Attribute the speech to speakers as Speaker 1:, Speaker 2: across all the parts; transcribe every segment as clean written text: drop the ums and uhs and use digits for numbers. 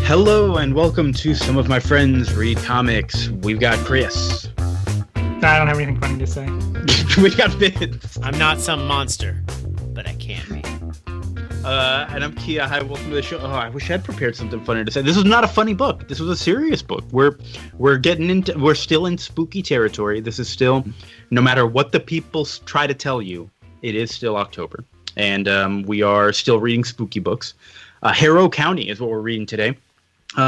Speaker 1: Hello and welcome to Some of My Friends Read Comics. We've got Chris.
Speaker 2: I don't have anything funny to say.
Speaker 1: We got Vince.
Speaker 3: I'm not some monster, but I can be.
Speaker 1: And I'm Kia. Hi, welcome to the show. Oh, I wish I had prepared something funny to say. This was not a funny book. This was a serious book. We're still in spooky territory. This is still, no matter what the people try to tell you, it is still October. And we are still reading spooky books. Harrow County is what we're reading today.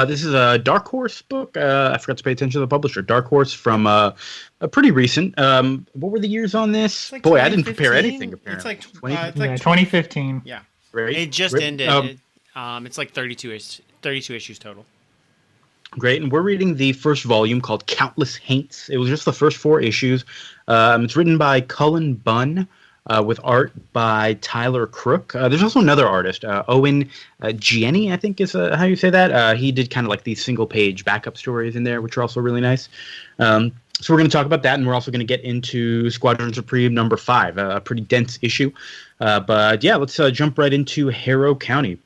Speaker 1: This is a Dark Horse book. I forgot to pay attention to the publisher. Dark Horse from a pretty recent. What were the years on this?
Speaker 3: Like
Speaker 1: Boy, I didn't prepare anything, apparently.
Speaker 3: It's like
Speaker 2: 2015.
Speaker 3: Yeah.
Speaker 1: Right?
Speaker 3: It just ended. It's like 32 issues total.
Speaker 1: Great, and we're reading the first volume called Countless Haints. It was just the first 4 issues. It's written by Cullen Bunn. With art by Tyler Crook. There's also another artist, Owen Gianni, I think is how you say that. He did kind of like these single-page backup stories in there, which are also really nice. So we're going to talk about that, and we're also going to get into Squadron Supreme number 5, a pretty dense issue. But yeah, let's jump right into Harrow County.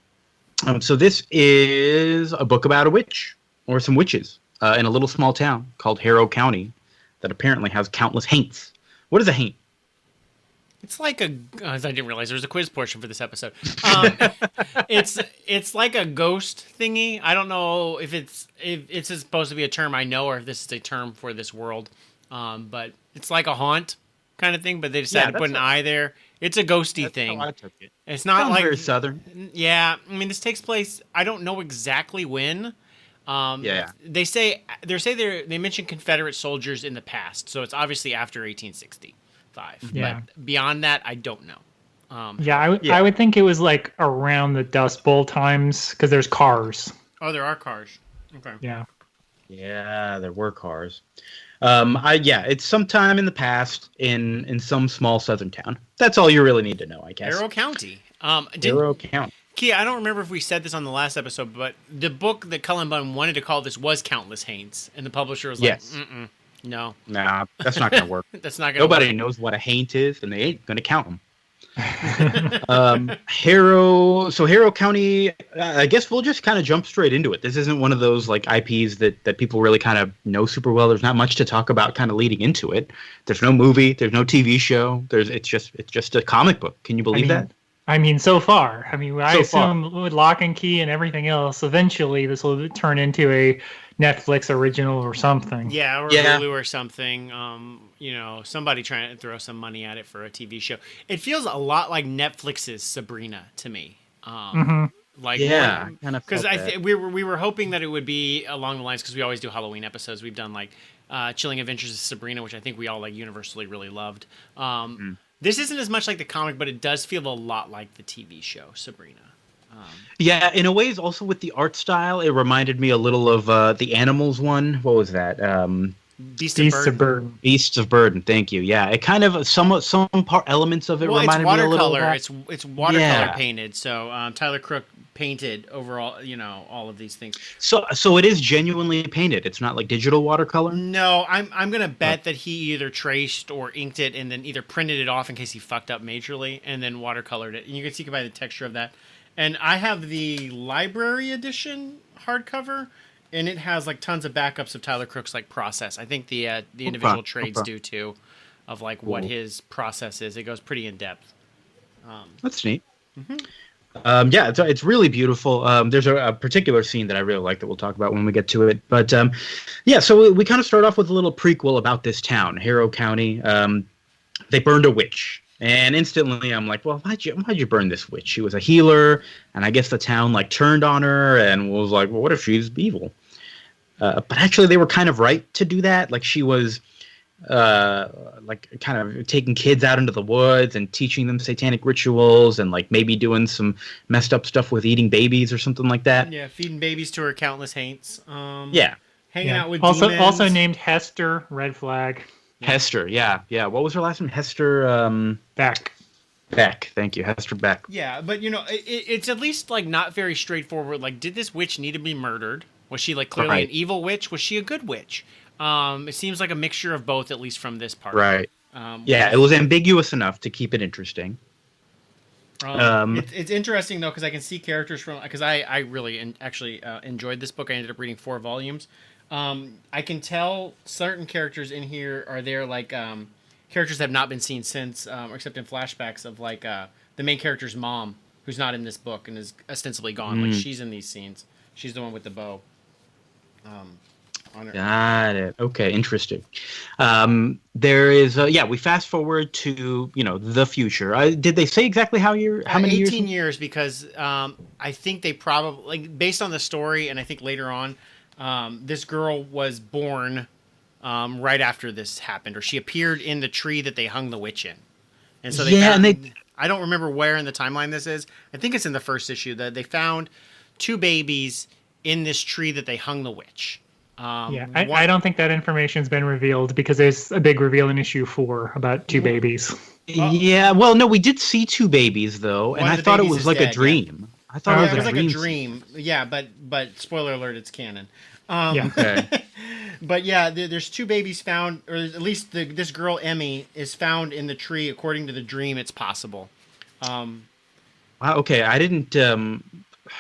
Speaker 1: So this is a book about a witch, or some witches, in a little small town called Harrow County that apparently has countless haints. What is a haint?
Speaker 3: It's like I didn't realize there was a quiz portion for this episode. It's like a ghost thingy. I don't know if it's supposed to be a term I know, or if this is a term for this world. But it's like a haunt kind of thing. But they decided to put an I there. It's a ghosty thing.
Speaker 1: How I took it.
Speaker 3: It's not
Speaker 1: Sounds
Speaker 3: like
Speaker 1: very southern.
Speaker 3: Yeah, I mean this takes place. I don't know exactly when. They mention Confederate soldiers in the past, so it's obviously after 1860.
Speaker 2: Yeah.
Speaker 3: But beyond that, I don't know.
Speaker 2: I would think it was like around the Dust Bowl times because there's cars.
Speaker 3: Oh, there are cars. Okay.
Speaker 1: Yeah, there were cars. It's sometime in the past in some small southern town. That's all you really need to know, I guess.
Speaker 3: Harrow County.
Speaker 1: Harrow County.
Speaker 3: Kia, I don't remember if we said this on the last episode, but the book that Cullen Bunn wanted to call this was Countless Haints, and the publisher was like, no.
Speaker 1: Nah, that's not going to work.
Speaker 3: That's not going to work.
Speaker 1: Nobody knows what a haint is, and they ain't going to count them. Harrow County, I guess we'll just kind of jump straight into it. This isn't one of those like IPs that people really kind of know super well. There's not much to talk about kind of leading into it. There's no movie. There's no TV show. It's just a comic book. Can you believe that?
Speaker 2: I mean, so far. I mean, I assume with Lock and Key and everything else, eventually this will turn into a Netflix original or something.
Speaker 3: Yeah, or Hulu or something. Somebody trying to throw some money at it for a TV show. It feels a lot like Netflix's Sabrina to me. Kind of because we were hoping that it would be along the lines, because we always do Halloween episodes. We've done like Chilling Adventures of Sabrina, which I think we all like universally really loved. This isn't as much like the comic, but it does feel a lot like the TV show Sabrina.
Speaker 1: In a ways, also with the art style, it reminded me a little of the Animals one. What was that?
Speaker 2: Beasts of Burden.
Speaker 1: Beasts of Burden. Thank you. Yeah, it kind of some elements of it reminded me a little of that.
Speaker 3: It's watercolor painted. So Tyler Crook painted overall, all of these things.
Speaker 1: So it is genuinely painted. It's not like digital watercolor.
Speaker 3: No, I'm gonna bet that he either traced or inked it and then either printed it off in case he fucked up majorly and then watercolored it. And you can see by the texture of that. And I have the library edition hardcover, and it has like tons of backups of Tyler Crook's like process. I think the individual trades do too, of like what his process is. It goes pretty in depth.
Speaker 1: That's neat. It's really beautiful. There's a particular scene that I really like that we'll talk about when we get to it. But so we kind of start off with a little prequel about this town, Harrow County. They burned a witch. And instantly I'm like, well, why'd you burn this witch? She was a healer, and I guess the town like turned on her and was like, well, what if she's evil? But actually they were kind of right to do that. Like she was like kind of taking kids out into the woods and teaching them satanic rituals and like maybe doing some messed up stuff with eating babies or something like that.
Speaker 3: Yeah, feeding babies to her countless haints.
Speaker 1: Hanging
Speaker 3: out with demons.
Speaker 2: Also named Hester, red flag.
Speaker 1: Hester, yeah. What was her last name? Hester
Speaker 2: Beck.
Speaker 1: Beck, thank you, Hester Beck.
Speaker 3: Yeah, but it's at least like not very straightforward. Like, did this witch need to be murdered? Was she like clearly an evil witch? Was she a good witch? It seems like a mixture of both, at least from this part.
Speaker 1: Right. It was ambiguous enough to keep it interesting.
Speaker 3: It's interesting though because I can see characters from because I really actually enjoyed this book. I ended up reading 4 volumes. I can tell certain characters in here are there like characters that have not been seen since, except in flashbacks of like the main character's mom, who's not in this book and is ostensibly gone. Like she's in these scenes. She's the one with the bow.
Speaker 1: Got it. Okay, interesting. There is, we fast forward to the future. Did they say exactly how many years?
Speaker 3: 18 years, because I think they probably based on the story, and I think later on, this girl was born right after this happened, or she appeared in the tree that they hung the witch in, and so I don't remember where in the timeline this is. I think it's in the first issue that they found 2 babies in this tree that they hung the witch.
Speaker 2: I don't think that information's been revealed because there's a big reveal in issue 4 about 2 babies.
Speaker 1: Yeah, well, no, we did see 2 babies though, and I thought it was like a dream. I thought it was like a dream.
Speaker 3: Yeah, but spoiler alert, it's canon.
Speaker 1: Okay.
Speaker 3: But yeah, there's 2 babies found, or at least this girl Emmy is found in the tree. According to the dream, it's possible.
Speaker 1: Wow. Okay, I didn't.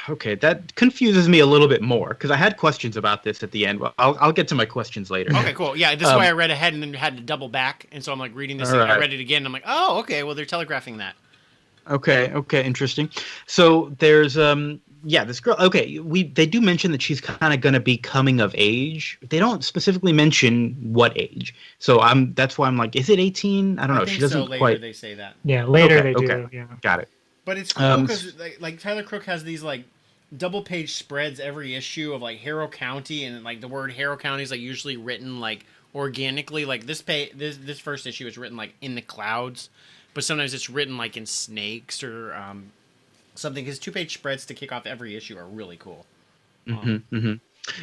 Speaker 1: Okay, that confuses me a little bit more because I had questions about this at the end. Well, I'll get to my questions later.
Speaker 3: Okay, cool. Yeah, this is why I read ahead and then had to double back, and so I'm like reading this. And I read it again. And I'm like, oh, okay. Well, they're telegraphing that.
Speaker 1: Okay, interesting. So there's this girl. Okay, they do mention that she's kind of going to be coming of age. They don't specifically mention what age. So that's why I'm like, is it 18? I don't know.
Speaker 3: She
Speaker 1: doesn't
Speaker 3: later
Speaker 1: quite.
Speaker 3: They say that.
Speaker 2: Yeah, later they do. Yeah,
Speaker 1: got it.
Speaker 3: But it's cool because like Tyler Crook has these like double page spreads every issue of like Harrow County, and like the word Harrow County is like usually written like organically. Like this first issue is written like in the clouds, but sometimes it's written like in snakes or something. His 2-page spreads to kick off every issue are really cool.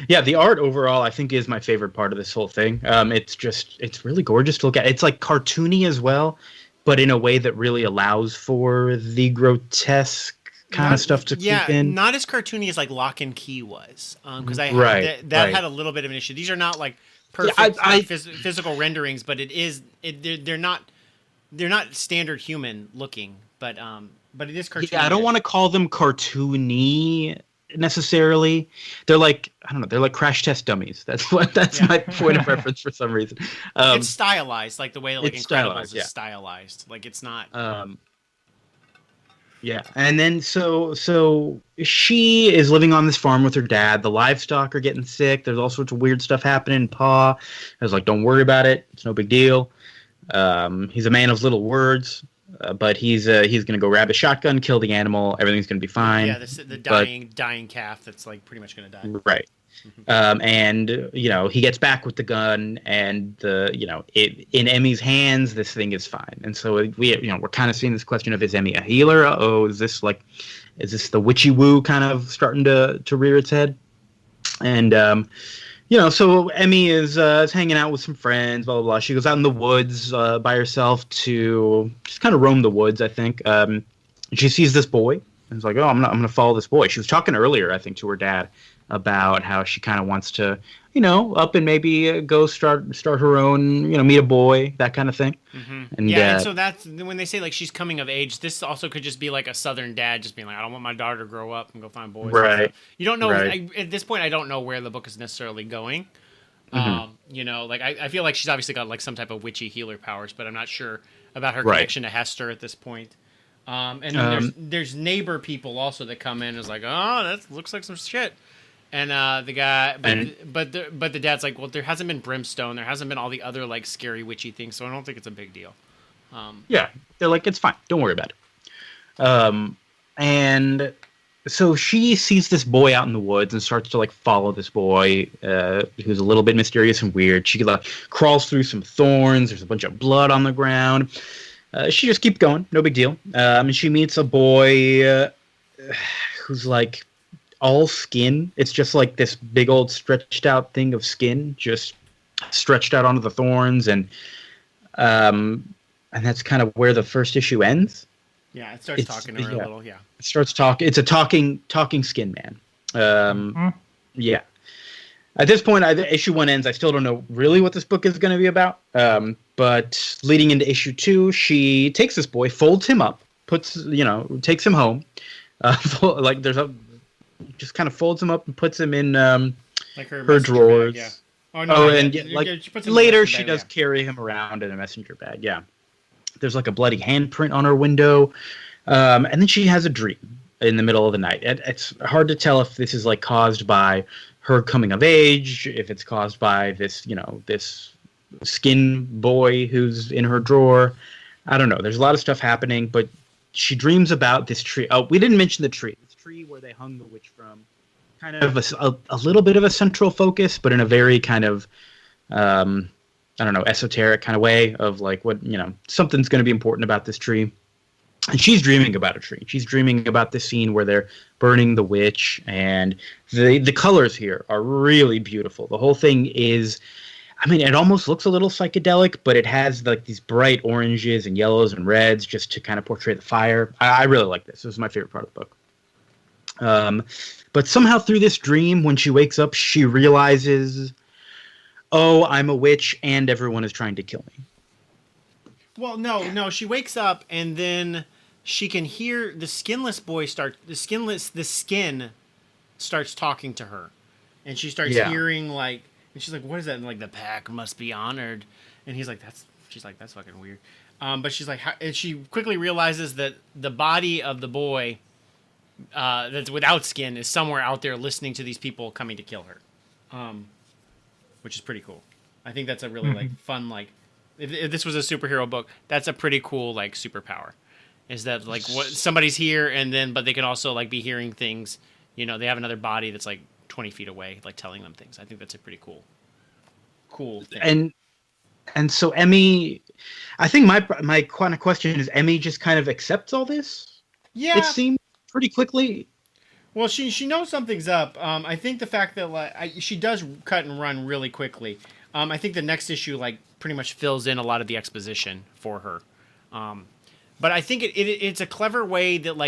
Speaker 1: Yeah, the art overall I think is my favorite part of this whole thing. It's really gorgeous to look at. It's like cartoony as well, but in a way that really allows for the grotesque kind of stuff to keep in.
Speaker 3: Not as cartoony as like Lock and Key was, because that had a little bit of an issue. These are not like perfect physical renderings, but they're not standard human looking, but it is cartoony.
Speaker 1: Yeah, I don't want to call them cartoony necessarily. They're like, I don't know, they're like crash test dummies. That's my point of reference for some reason.
Speaker 3: It's stylized, like the way that like Incredibles is stylized. Like it's not
Speaker 1: yeah, and then so she is living on this farm with her dad. The livestock are getting sick. There's all sorts of weird stuff happening. Pa is like, don't worry about it. It's no big deal. He's a man of little words. But he's going to go grab a shotgun, kill the animal. Everything's going to be fine.
Speaker 3: Yeah, the dying calf that's like pretty much going to die.
Speaker 1: Right. And he gets back with the gun, and in Emmy's hands, this thing is fine. And so we're kind of seeing this question of, is Emmy a healer? Is this the witchy woo kind of starting to rear its head? And so Emmy is hanging out with some friends, blah, blah, blah. She goes out in the woods by herself to just kind of roam the woods, I think. She sees this boy, and is like, oh, I'm going to follow this boy. She was talking earlier, I think, to her dad about how she kind of wants to, up and maybe go start her own, meet a boy, that kind of thing.
Speaker 3: Mm-hmm. And so that's when they say like she's coming of age. This also could just be like a Southern dad just being like, I don't want my daughter to grow up and go find boys.
Speaker 1: Right.
Speaker 3: You don't know at this point. I don't know where the book is necessarily going.
Speaker 1: Mm-hmm.
Speaker 3: I feel like she's obviously got like some type of witchy healer powers, but I'm not sure about her connection to Hester at this point. And then there's neighbor people also that come in and is like, oh, that looks like some shit. And the guy, but the dad's like, well, there hasn't been brimstone, there hasn't been all the other like scary witchy things, so I don't think it's a big deal.
Speaker 1: They're like, it's fine, don't worry about it. And so she sees this boy out in the woods and starts to like follow this boy who's a little bit mysterious and weird. She like crawls through some thorns. There's a bunch of blood on the ground. She just keeps going, no big deal. And she meets a boy who's like all skin. It's just like this big old stretched out thing of skin just stretched out onto the thorns, and that's kind of where the first issue ends.
Speaker 3: Yeah, it starts talking to her a little. Yeah,
Speaker 1: it starts talking. It's a talking skin man. Yeah. At this point, issue 1 ends. I still don't know really what this book is going to be about. But leading into issue 2, she takes this boy, folds him up, takes him home. Like just kind of folds him up and puts him in
Speaker 3: like her
Speaker 1: drawers.
Speaker 3: Bag, yeah. Oh no!
Speaker 1: Later she does carry him around in a messenger bag. Yeah. There's like a bloody handprint on her window, and then she has a dream in the middle of the night. It's hard to tell if this is like caused by her coming of age, if it's caused by this skin boy who's in her drawer. I don't know. There's a lot of stuff happening, but she dreams about this tree. Oh, we didn't mention the tree. This tree where they hung the witch from. Kind of a little bit of a central focus, but in a very kind of, I don't know, esoteric kind of way of like something's going to be important about this tree. And she's dreaming about a tree. She's dreaming about the scene where they're burning the witch, and the colors here are really beautiful. The whole thing is, I mean, it almost looks a little psychedelic, but it has like these bright oranges and yellows and reds just to kind of portray the fire. I really like this. This is my favorite part of the book. But somehow through this dream, when she wakes up, she realizes, oh, I'm a witch and everyone is trying to kill me.
Speaker 3: Well, no. She wakes up and then she can hear the skin starts talking to her. And she starts hearing and she's like, what is that? And like, the pack must be honored. And she's like, that's fucking weird. But she's like, and she quickly realizes that the body of the boy that's without skin is somewhere out there listening to these people coming to kill her, which is pretty cool. I think that's a really fun if this was a superhero book, that's a pretty cool superpower. Is that what somebody's here and then but they can also be hearing things. They have another body that's 20 feet away, telling them things. I think that's a pretty cool thing.
Speaker 1: And so Emmy, I think my kind of question is, Emmy just kind of accepts all this.
Speaker 3: Yeah,
Speaker 1: it seems pretty quickly.
Speaker 3: Well, she knows something's up. I think the fact that she does cut and run really quickly. I think the next issue pretty much fills in a lot of the exposition for her. But I think it's a clever way that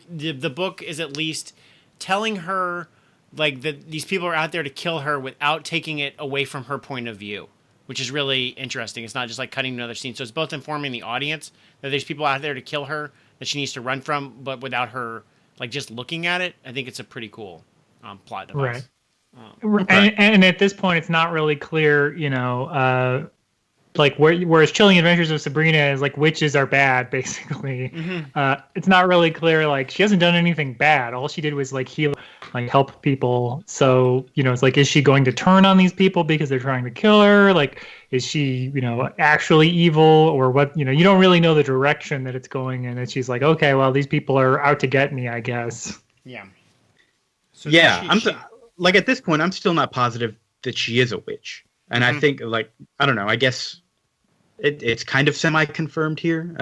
Speaker 3: the book is at least telling her that these people are out there to kill her without taking it away from her point of view, which is really interesting. It's not just cutting another scene. So it's both informing the audience that there's people out there to kill her that she needs to run from, but without her just looking at it. I think it's a pretty cool plot device.
Speaker 2: Right. And at this point, it's not really clear, whereas Chilling Adventures of Sabrina is witches are bad, basically. Mm-hmm. It's not really clear. She hasn't done anything bad. All she did was heal, help people. So it's is she going to turn on these people because they're trying to kill her? Is she actually evil, or what? You don't really know the direction that it's going in. And she's okay, well, these people are out to get me, I guess.
Speaker 3: Yeah.
Speaker 1: So at this point, I'm still not positive that she is a witch. And I think, I don't know, I guess it's kind of semi-confirmed here.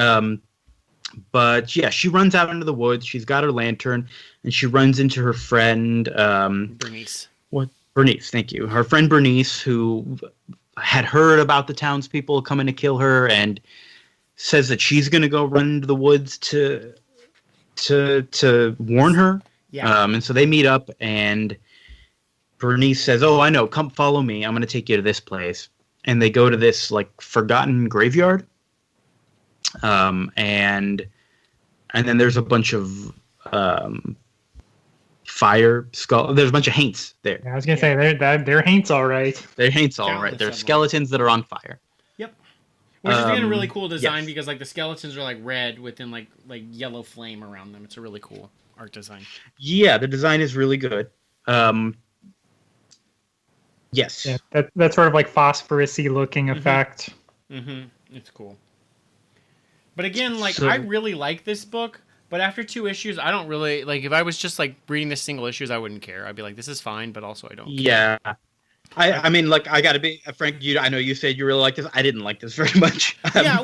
Speaker 1: But, yeah, she runs out into the woods. She's got her lantern, and she runs into her friend...
Speaker 3: Bernice.
Speaker 1: Bernice, thank you. Her friend Bernice, who had heard about the townspeople coming to kill her, and says that she's going to go run into the woods to warn her. Yeah. And so they meet up, and... Bernice says, "Oh, I know. Come follow me. I'm going to take you to this place." And they go to this forgotten graveyard. And then there's a bunch of fire skull. There's a bunch of Haints there.
Speaker 2: I was going to say they're Haints, all right.
Speaker 1: They're Haints, all right. They're skeletons that are on fire.
Speaker 3: Yep. Which is again a really cool design because the skeletons are red within yellow flame around them. It's a really cool art design.
Speaker 1: Yeah, the design is really good. Yes.
Speaker 2: Yeah, that sort of phosphorus-y looking effect.
Speaker 3: Mm-hmm. It's cool. But again, I really like this book, but after 2 issues, I don't really if I was just reading this single issues, I wouldn't care. I'd be this is fine, but also I don't care.
Speaker 1: Yeah. I mean, I gotta be Frank. I know you said you really like this. I didn't like this very much.
Speaker 3: Yeah, I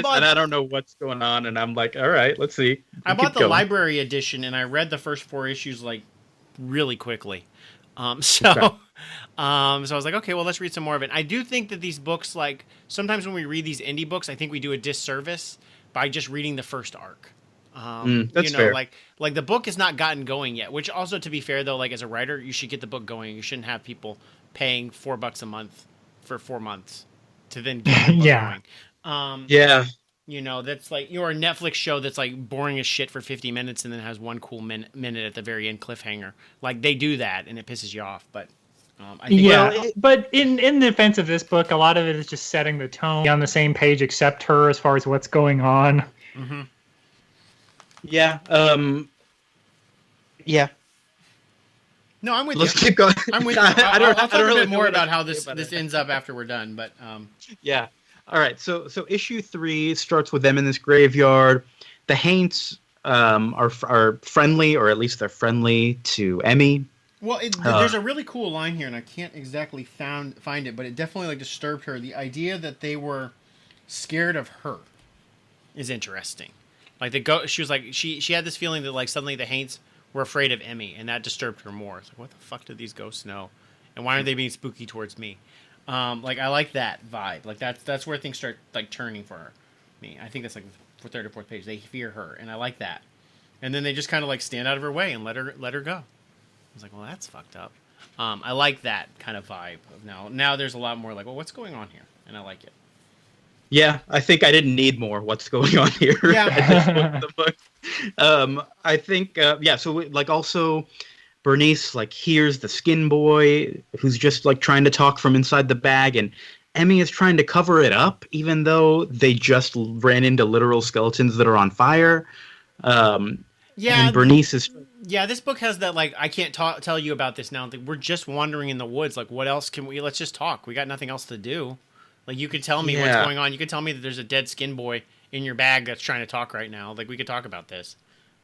Speaker 3: bought,
Speaker 1: and I don't know what's going on, and I'm all right, let's see.
Speaker 3: I bought the library edition, and I read the first 4 issues really quickly. So I was okay, well, let's read some more of it. I do think that these books, sometimes when we read these indie books, I think we do a disservice by just reading the first arc.
Speaker 1: That's fair.
Speaker 3: The book has not gotten going yet, which also, to be fair, though, as a writer, you should get the book going. You shouldn't have people paying $4 a month for 4 months to then get the book going.
Speaker 1: Yeah.
Speaker 3: You know, that's like your Netflix show that's like boring as shit for 50 minutes and then has one cool minute at the very end cliffhanger. Like they do that and it pisses you off. But I think
Speaker 2: but in the defense of this book, a lot of it is just setting the tone on the same page, except her as far as what's going on.
Speaker 3: Mm-hmm.
Speaker 1: Yeah. Yeah.
Speaker 3: No, I'm with
Speaker 1: Let's
Speaker 3: you.
Speaker 1: keep going.
Speaker 3: I'm with you. I'll talk a bit more about how this ends up after we're done. But
Speaker 1: yeah. All right, so issue 3 starts with them in this graveyard. The Haints are friendly, or at least they're friendly to Emmy.
Speaker 3: Well, there's a really cool line here, and I can't exactly find it, but it definitely like disturbed her. The idea that they were scared of her is interesting. Like she was like she had this feeling that like suddenly the Haints were afraid of Emmy, and that disturbed her more. It's like, what the fuck do these ghosts know, and why aren't they being spooky towards me? Like I like that vibe. Like that's where things start like turning for me. I think that's like the third or fourth page. They fear her, and I like that. And then they just kind of like stand out of her way and let her go. I was like, well, that's fucked up. I like that kind of vibe. Now there's a lot more like, well, what's going on here? And I like it.
Speaker 1: Yeah, I think I didn't need more. What's going on here?
Speaker 3: Yeah.
Speaker 1: At this point in the book. I think so like also. Bernice like hears the skin boy who's just like trying to talk from inside the bag, and Emmy is trying to cover it up even though they just ran into literal skeletons that are on fire. And Bernice is...
Speaker 3: Yeah, this book has that like I can't tell you about this now. Like, we're just wandering in the woods. Like what else can we... Let's just talk. We got nothing else to do. Like you could tell me what's going on. You could tell me that there's a dead skin boy in your bag that's trying to talk right now. Like we could talk about this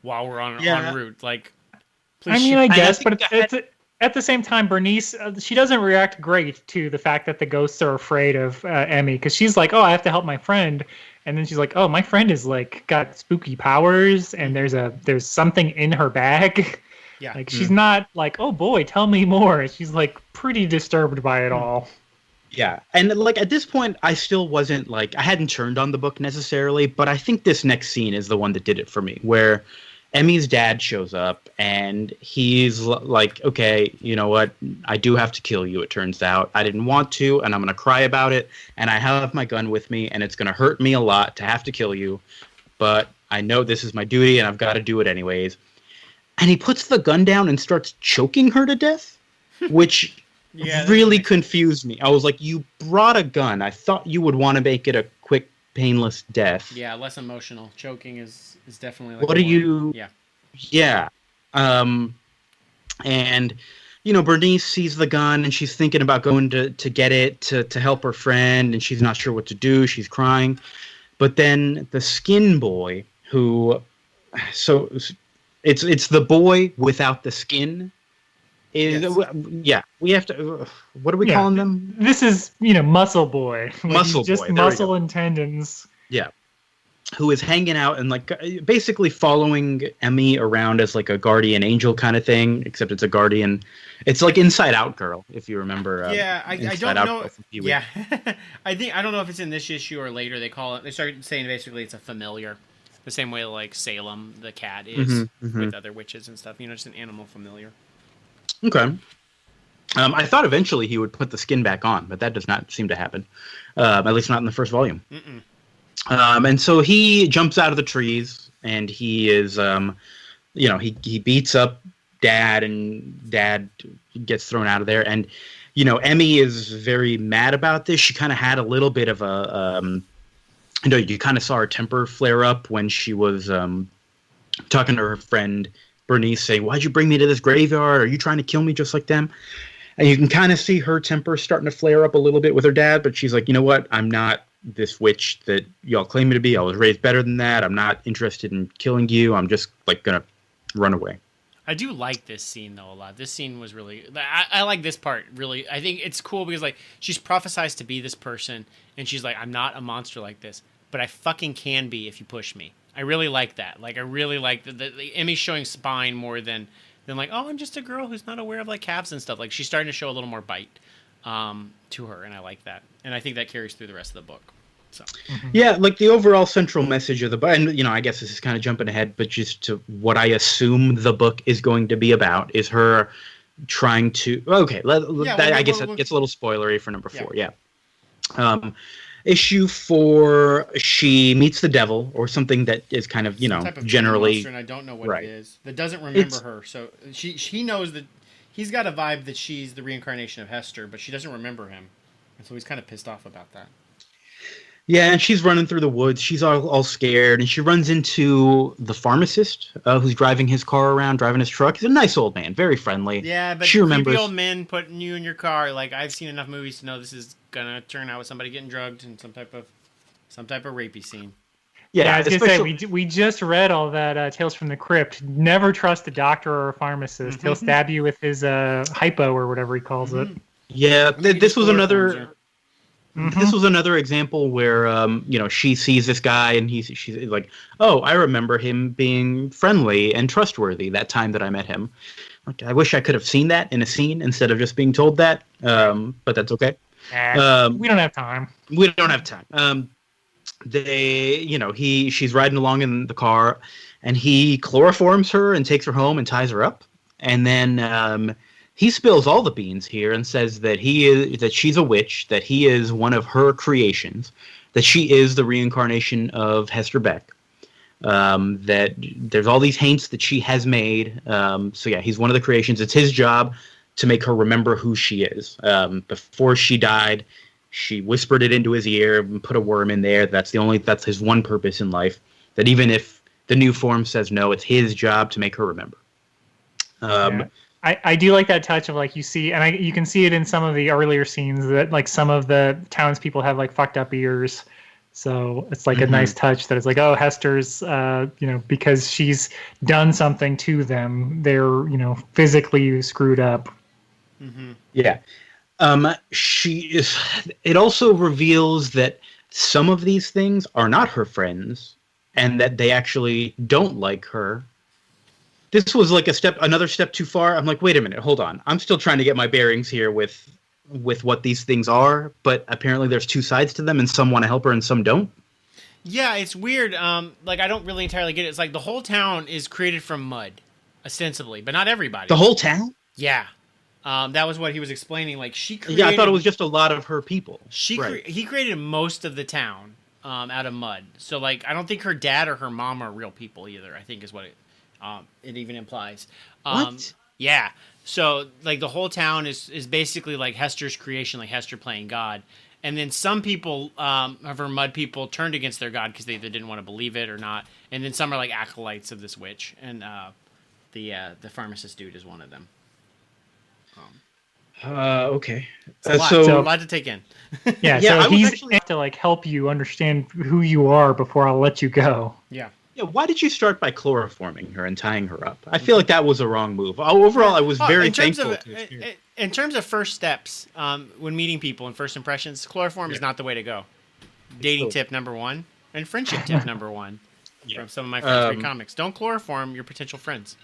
Speaker 3: while we're en route. Like...
Speaker 2: I mean, I guess, but it's at the same time, Bernice, she doesn't react great to the fact that the ghosts are afraid of Emmy, because she's like, oh, I have to help my friend. And then she's like, oh, my friend is like got spooky powers and there's something in her bag.
Speaker 3: Yeah.
Speaker 2: Like she's not like, oh boy, tell me more. She's like pretty disturbed by it all.
Speaker 1: Yeah. And like at this point, I still wasn't like, I hadn't turned on the book necessarily, but I think this next scene is the one that did it for me, where Emmy's dad shows up and he's like, okay, you know what? I do have to kill you, it turns out. I didn't want to, and I'm going to cry about it, and I have my gun with me, and it's going to hurt me a lot to have to kill you, but I know this is my duty, and I've got to do it anyways. And he puts the gun down and starts choking her to death, which really confused me. I was like, you brought a gun. I thought you would want to make it a quick, painless death.
Speaker 3: Yeah, less emotional. Choking is definitely like...
Speaker 1: What are you... Yeah. And, you know, Bernice sees the gun and she's thinking about going to get it to help her friend, and she's not sure what to do. She's crying. But then the skin boy who... So it's the boy without the skin. Yeah, we have to... What are we calling them?
Speaker 2: This is, muscle boy. Like
Speaker 1: muscle
Speaker 2: just
Speaker 1: boy.
Speaker 2: Just muscle and tendons.
Speaker 1: Yeah. Who is hanging out and like basically following Emmy around as like a guardian angel kind of thing, except it's a guardian. It's like Inside Out Girl, if you remember.
Speaker 3: I don't know. Yeah, I don't know if it's in this issue or later. They started saying basically it's a familiar, the same way like Salem the cat is with other witches and stuff. Just an animal familiar.
Speaker 1: Okay. I thought eventually he would put the skin back on, but that does not seem to happen. At least not in the first volume.
Speaker 3: Mm-mm.
Speaker 1: And so he jumps out of the trees, and he is, he beats up Dad, and Dad gets thrown out of there. And, Emmy is very mad about this. She kind of had a little bit of a, you kind of saw her temper flare up when she was talking to her friend Bernice, saying, "Why'd you bring me to this graveyard? Are you trying to kill me just like them?" And you can kind of see her temper starting to flare up a little bit with her dad, but she's like, you know what? I'm not this witch that y'all claim me to be. I was raised better than that. I'm not interested in killing you. I'm just like gonna run away.
Speaker 3: I do like this scene though a lot. This scene was really... I like this part really. I think it's cool because like she's prophesized to be this person, and she's like, I'm not a monster like this, but I fucking can be if you push me. I really like that. Like I really like the Emmy showing spine more than like, oh, I'm just a girl who's not aware of like calves and stuff. Like she's starting to show a little more bite to her, and I like that. And I think that carries through the rest of the book. So
Speaker 1: yeah, like the overall central message of the book, and I guess this is kind of jumping ahead, but just to what I assume the book is going to be about is her trying to... Okay, I guess it gets a little spoilery for number 4. Yeah. Issue 4, she meets the devil, or something that is kind of,
Speaker 3: some type of
Speaker 1: generally
Speaker 3: monster, and I don't know what it is. That doesn't remember her. So she knows that he's got a vibe that she's the reincarnation of Hester, but she doesn't remember him, and so he's kind of pissed off about that.
Speaker 1: Yeah, and she's running through the woods. She's all scared, and she runs into the pharmacist who's driving his car around, driving his truck. He's a nice old man, very friendly.
Speaker 3: Yeah, but
Speaker 1: she remembers
Speaker 3: creepy old men putting you in your car. Like, I've seen enough movies to know this is gonna turn out with somebody getting drugged and some type of rapey scene.
Speaker 2: Yeah, I was gonna say we just read all that Tales from the Crypt. Never trust a doctor or a pharmacist. Mm-hmm. He'll stab you with his hypo or whatever he calls it.
Speaker 1: Yeah, this was another. Mm-hmm. This was another example where, she sees this guy and she's like, oh, I remember him being friendly and trustworthy that time that I met him. Like, I wish I could have seen that in a scene instead of just being told that, but that's okay.
Speaker 2: We don't have time.
Speaker 1: We don't have time. She's riding along in the car, and he chloroforms her and takes her home and ties her up, and then he spills all the beans here and says that she's a witch, that he is one of her creations, that she is the reincarnation of Hester Beck, that there's all these Haints that she has made. He's one of the creations. It's his job to make her remember who she is. Before she died, she whispered it into his ear and put a worm in there. That's his one purpose in life. That even if the new form says no, it's his job to make her remember.
Speaker 2: I do like that touch of like you see, and you can see it in some of the earlier scenes that like some of the townspeople have like fucked up ears, so it's like a nice touch that it's like, oh, Hester's, because she's done something to them, they're physically screwed up.
Speaker 1: Mm-hmm. Yeah, she is. It also reveals that some of these things are not her friends, and that they actually don't like her. This was like another step too far. I'm like, wait a minute, hold on. I'm still trying to get my bearings here with what these things are, but apparently there's two sides to them, and some want to help her and some don't.
Speaker 3: Yeah, it's weird. I don't really entirely get it. It's like the whole town is created from mud, ostensibly, but not everybody.
Speaker 1: The whole town?
Speaker 3: Yeah. That was what he was explaining. Like, she created...
Speaker 1: Yeah, I thought it was just a lot of her people.
Speaker 3: He created most of the town out of mud. So, like, I don't think her dad or her mom are real people either, I think is what it even implies.
Speaker 1: What?
Speaker 3: Yeah. So, like, the whole town is basically like Hester's creation, like Hester playing God. And then some people of her mud people turned against their God because they either didn't want to believe it or not. And then some are like acolytes of this witch. And the pharmacist dude is one of them.
Speaker 1: Okay.
Speaker 3: A lot to take in.
Speaker 2: Yeah, so he's actually to like help you understand who you are before I'll let you go.
Speaker 3: Yeah.
Speaker 1: Yeah, why did you start by chloroforming her and tying her up? I feel like that was a wrong move. Overall, I was very thankful.
Speaker 3: In terms of first steps, when meeting people and first impressions, chloroform is not the way to go. Dating tip number 1 and friendship tip number 1 from some of my friends read comics. Don't chloroform your potential friends.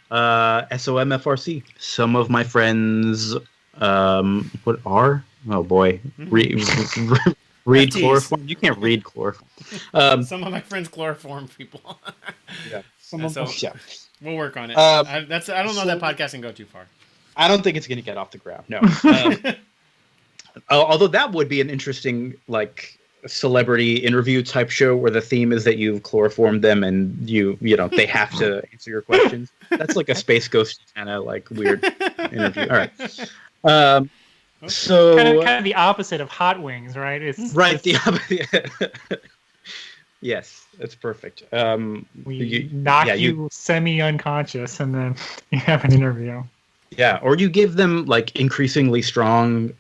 Speaker 1: SOMFRC. Some of my friends, what are? Oh boy, read chloroform. You can't read chloroform.
Speaker 3: Some of my friends chloroform people.
Speaker 1: Yeah,
Speaker 3: we'll work on it. I don't know that podcast can go too far.
Speaker 1: I don't think it's going to get off the ground. No. Although that would be an interesting celebrity interview type show where the theme is that you've chloroformed them and they have to answer your questions. That's like a Space Ghost kind of weird interview. All right. So
Speaker 2: kind of the opposite of Hot Wings, right?
Speaker 1: The opposite. Yes, that's perfect.
Speaker 2: We knock you semi-unconscious and then you have an interview.
Speaker 1: Yeah, or you give them increasingly strong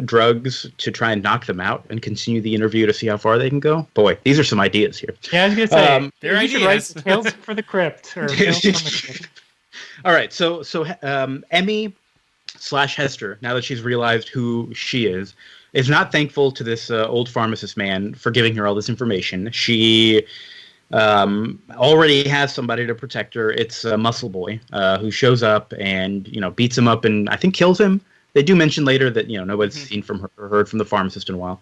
Speaker 1: drugs to try and knock them out and continue the interview to see how far they can go. Boy, these are some ideas here.
Speaker 2: Yeah, I was gonna say
Speaker 3: they're ideas.
Speaker 2: Write Tales for the Crypt. Or Tales from the Crypt.
Speaker 1: All right, so Emmy/Hester, now that she's realized who she is not thankful to this old pharmacist man for giving her all this information. She already has somebody to protect her. It's a muscle boy who shows up and beats him up and I think kills him. They do mention later that nobody's seen from her or heard from the pharmacist in a while.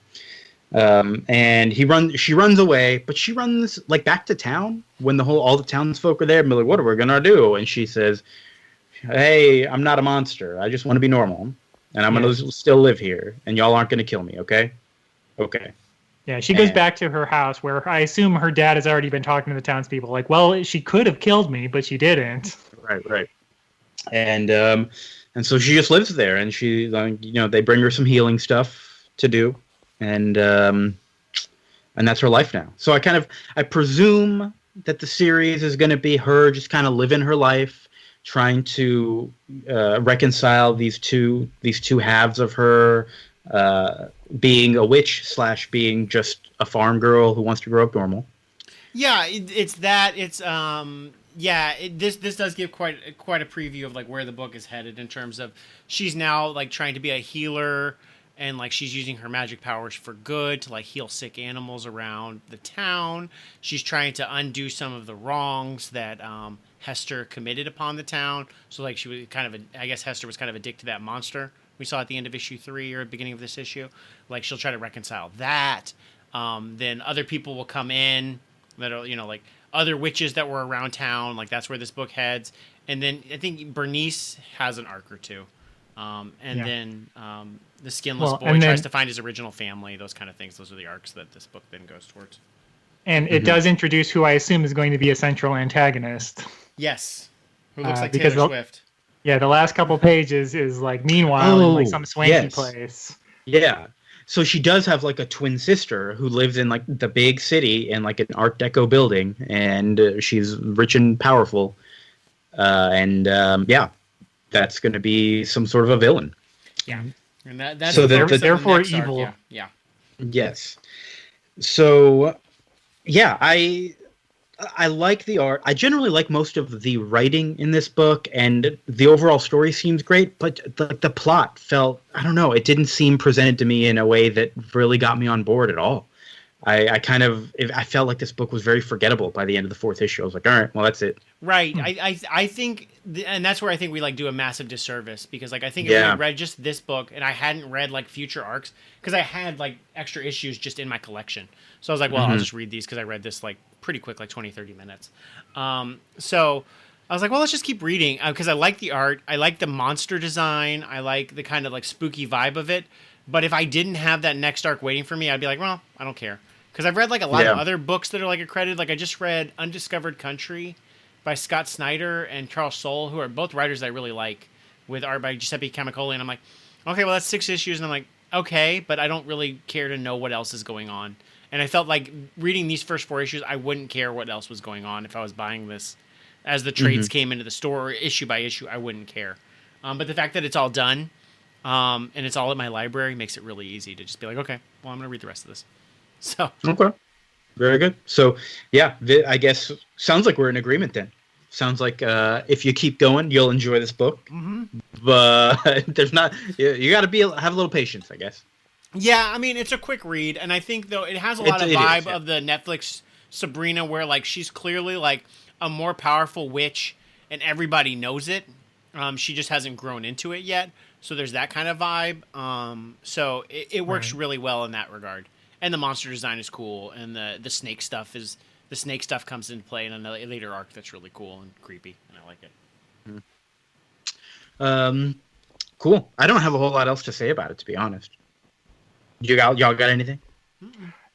Speaker 1: And she runs away, but she runs back to town when all the townsfolk are there. And they're like, what are we gonna do? And she says, hey, I'm not a monster. I just want to be normal, and I'm gonna still live here, and y'all aren't gonna kill me, okay? Okay.
Speaker 2: Yeah, she goes back to her house where I assume her dad has already been talking to the townspeople. Like, well, she could have killed me, but she didn't.
Speaker 1: Right. And so she just lives there, and she, they bring her some healing stuff to do, and that's her life now. So I presume that the series is going to be her just kind of living her life, trying to reconcile these two halves of her, being a witch / being just a farm girl who wants to grow up normal.
Speaker 3: Yeah, it's that. It's this does give quite a preview of like where the book is headed in terms of she's now like trying to be a healer, and like she's using her magic powers for good to like heal sick animals around the town. She's trying to undo some of the wrongs that Hester committed upon the town. So like she was I guess Hester was kind of addicted to that monster we saw at the end of issue 3 or beginning of this issue. Like she'll try to reconcile that. Then other people will come in that are, like other witches that were around town. Like that's where this book heads. And then I think Bernice has an arc or two. Then the skinless boy tries to find his original family, those kind of things. Those are the arcs that this book then goes towards. And
Speaker 2: it does introduce who I assume is going to be a central antagonist.
Speaker 3: Yes. Who looks like Taylor Swift.
Speaker 2: Yeah, the last couple pages is like meanwhile in like some swanky place.
Speaker 1: Yeah. So she does have like a twin sister who lives in like the big city in like an Art Deco building, and she's rich and powerful. That's going to be some sort of a villain.
Speaker 3: Yeah. And that's
Speaker 1: so
Speaker 2: therefore evil.
Speaker 3: Arc. Yeah.
Speaker 1: Yes. So yeah, I like the art. I generally like most of the writing in this book, and the overall story seems great, but the plot felt, I don't know, it didn't seem presented to me in a way that really got me on board at all. I felt like this book was very forgettable by the end of the 4th issue. I was like, all right, well, that's it.
Speaker 3: Right. I think, and that's where I think we like do a massive disservice, because like I think if I read just this book and I hadn't read like future arcs, because I had like extra issues just in my collection. So I was like, well, I'll just read these because I read this like pretty quick, like 20, 30 minutes. So I was like, well, let's just keep reading because I like the art. I like the monster design. I like the kind of like spooky vibe of it. But if I didn't have that next arc waiting for me, I'd be like, well, I don't care. Because I've read like a lot of other books that are like accredited. Like I just read Undiscovered Country by Scott Snyder and Charles Soule, who are both writers I really like, with art by Giuseppe Camicoli. And I'm like, okay, well, that's 6 issues. And I'm like, okay, but I don't really care to know what else is going on. And I felt like reading these first 4 issues, I wouldn't care what else was going on if I was buying this. As the trades came into the store, or issue by issue, I wouldn't care. But the fact that it's all done and it's all in my library makes it really easy to just be like, okay, well, I'm going to read the rest of this. So
Speaker 1: okay, very good. So yeah, I guess sounds like we're in agreement then. Sounds like if you keep going, you'll enjoy this book. But there's not. You got to have a little patience, I guess.
Speaker 3: Yeah, I mean it's a quick read, and I think though it has a lot of vibe of the Netflix Sabrina, where like she's clearly like a more powerful witch, and everybody knows it. She just hasn't grown into it yet, so there's that kind of vibe. So it works really well in that regard. And the monster design is cool, and the snake stuff comes into play in a later arc that's really cool and creepy, and I like it.
Speaker 1: Cool. I don't have a whole lot else to say about it, to be honest. Y'all got anything?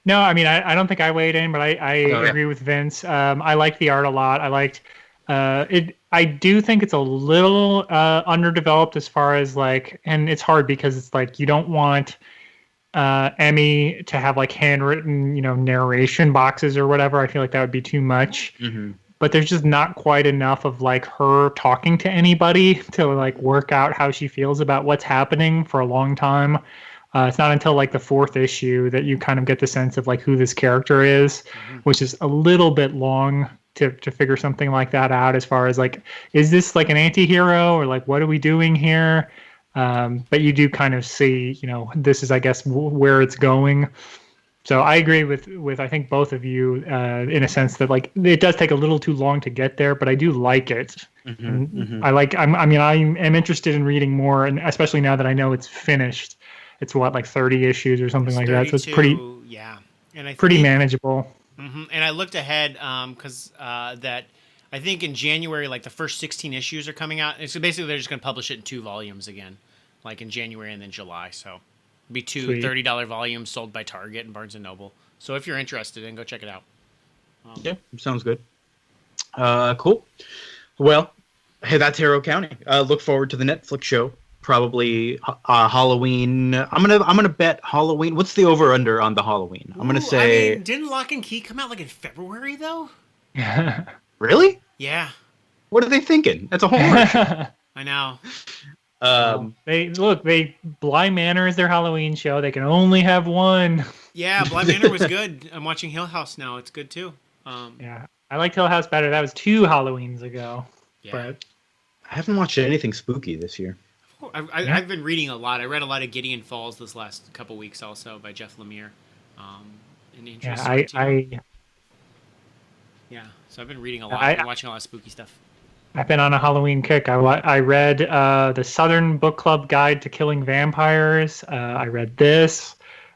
Speaker 2: No, I mean I don't think I weighed in, but I agree with Vince. I like the art a lot. I liked it. I do think it's a little underdeveloped as far as like, and it's hard because it's like you don't want Emmy to have like handwritten, narration boxes or whatever. I feel like that would be too much. But there's just not quite enough of like her talking to anybody to like work out how she feels about what's happening for a long time. It's not until like the 4th issue that you kind of get the sense of like who this character is, which is a little bit long to figure something like that out, as far as like, is this like an anti-hero or like what are we doing here? But you do kind of see, this is, I guess, where it's going. So I agree with I think both of you in a sense that like it does take a little too long to get there, but I do like it. I'm interested in reading more, and especially now that I know it's finished. It's like 30 issues or something like that. So it's pretty and pretty manageable.
Speaker 3: And I looked ahead because that I think in January, like the first 16 issues are coming out. And so basically they're just going to publish it in 2 volumes again, like in January and then July. So Be two $30 volumes sold by Target and Barnes & Noble. So if you're interested, then go check it out.
Speaker 1: Yeah, sounds good. Cool. Well, hey, that's Harrow County. Look forward to the Netflix show. Probably Halloween. I'm gonna bet Halloween. What's the over under on the Halloween? I'm gonna say.
Speaker 3: Didn't Lock and Key come out like in February though?
Speaker 1: Really?
Speaker 3: Yeah.
Speaker 1: What are they thinking? That's a homework.
Speaker 3: I know.
Speaker 2: Bly Manor is their Halloween show. They can only have one.
Speaker 3: Yeah, Bly Manor was good. I'm watching Hill House now. It's good too.
Speaker 2: Yeah, I liked Hill House better. That was 2 Halloweens ago.
Speaker 3: Yeah.
Speaker 2: But
Speaker 1: I haven't watched anything spooky this year.
Speaker 3: I've been reading a lot. I read a lot of Gideon Falls this last couple weeks also by Jeff Lemire. So I've been reading a lot. I've been watching a lot of spooky stuff.
Speaker 2: I've been on a Halloween kick. I read the Southern Book Club Guide to Killing Vampires. I read this.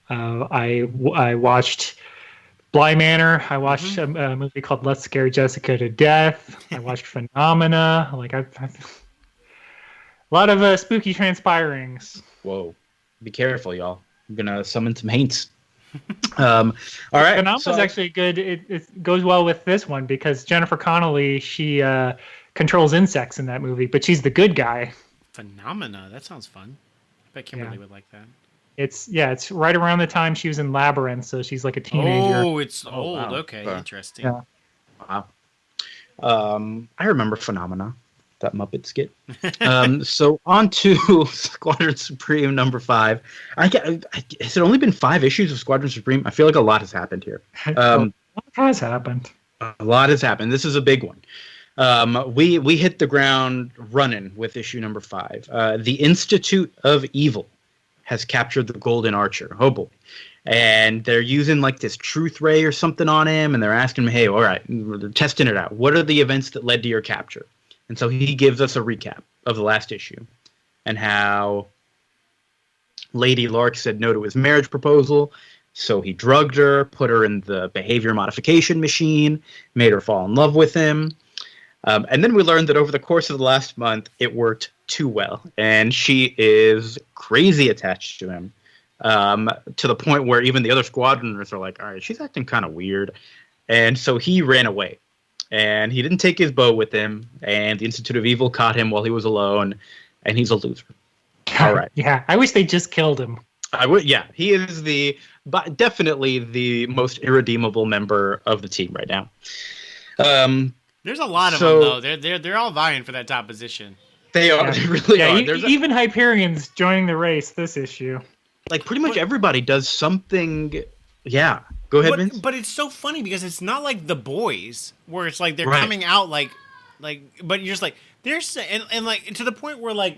Speaker 2: I watched Bly Manor. I watched a movie called Let's Scare Jessica to Death. I watched Phenomena. A lot of spooky transpirings.
Speaker 1: Whoa. Be careful, y'all. I'm going to summon some Haints. All right.
Speaker 2: Phenomena's actually good. It goes well with this one because Jennifer Connelly, she controls insects in that movie, but she's the good guy.
Speaker 3: Phenomena. That sounds fun. I bet Kimberly would like that.
Speaker 2: It's right around the time she was in Labyrinth, so she's like a teenager.
Speaker 3: Oh, it's old. Wow. Okay, interesting.
Speaker 2: Yeah.
Speaker 1: Wow. I remember Phenomena. That Muppet skit. So on to Squadron Supreme number 5. Has it only been 5 issues of Squadron Supreme? I feel like a lot has happened here.
Speaker 2: A lot has happened.
Speaker 1: A lot has happened. This is a big one. We hit the ground running with issue number 5. The Institute of Evil has captured the Golden Archer. Oh boy. And they're using like this truth ray or something on him, and they're asking him, hey, all right, they're testing it out. What are the events that led to your capture? And so he gives us a recap of the last issue and how Lady Lark said no to his marriage proposal. So he drugged her, put her in the behavior modification machine, made her fall in love with him. And then we learned that over the course of the last month, it worked too well. And she is crazy attached to him to the point where even the other squadroners are like, all right, she's acting kind of weird. And so he ran away. And he didn't take his bow with him, and the Institute of Evil caught him while he was alone, and he's a loser. All right.
Speaker 2: Yeah, I wish they just killed him.
Speaker 1: I would. Yeah, he is definitely the most irredeemable member of the team right now.
Speaker 3: There's a lot of them though. They're all vying for that top position.
Speaker 1: They are. Yeah. They really are.
Speaker 2: Even Hyperion's joining the race this issue.
Speaker 1: Like pretty much everybody does something. Yeah. Go ahead, Vince.
Speaker 3: But it's so funny because it's not like The Boys where it's like they're coming out like, but you're just like there's and like to the point where like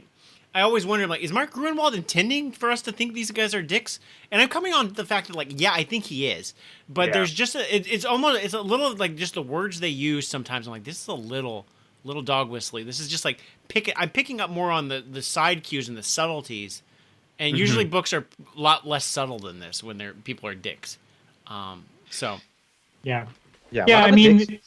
Speaker 3: I always wonder like is Mark Gruenwald intending for us to think these guys are dicks? And I'm coming on to the fact that like I think he is, but there's just it's a little like just the words they use sometimes. I'm like this is a little dog whistly. This is just like I'm picking up more on the side cues and the subtleties, and usually books are a lot less subtle than this when people are dicks.
Speaker 2: Yeah. I mean,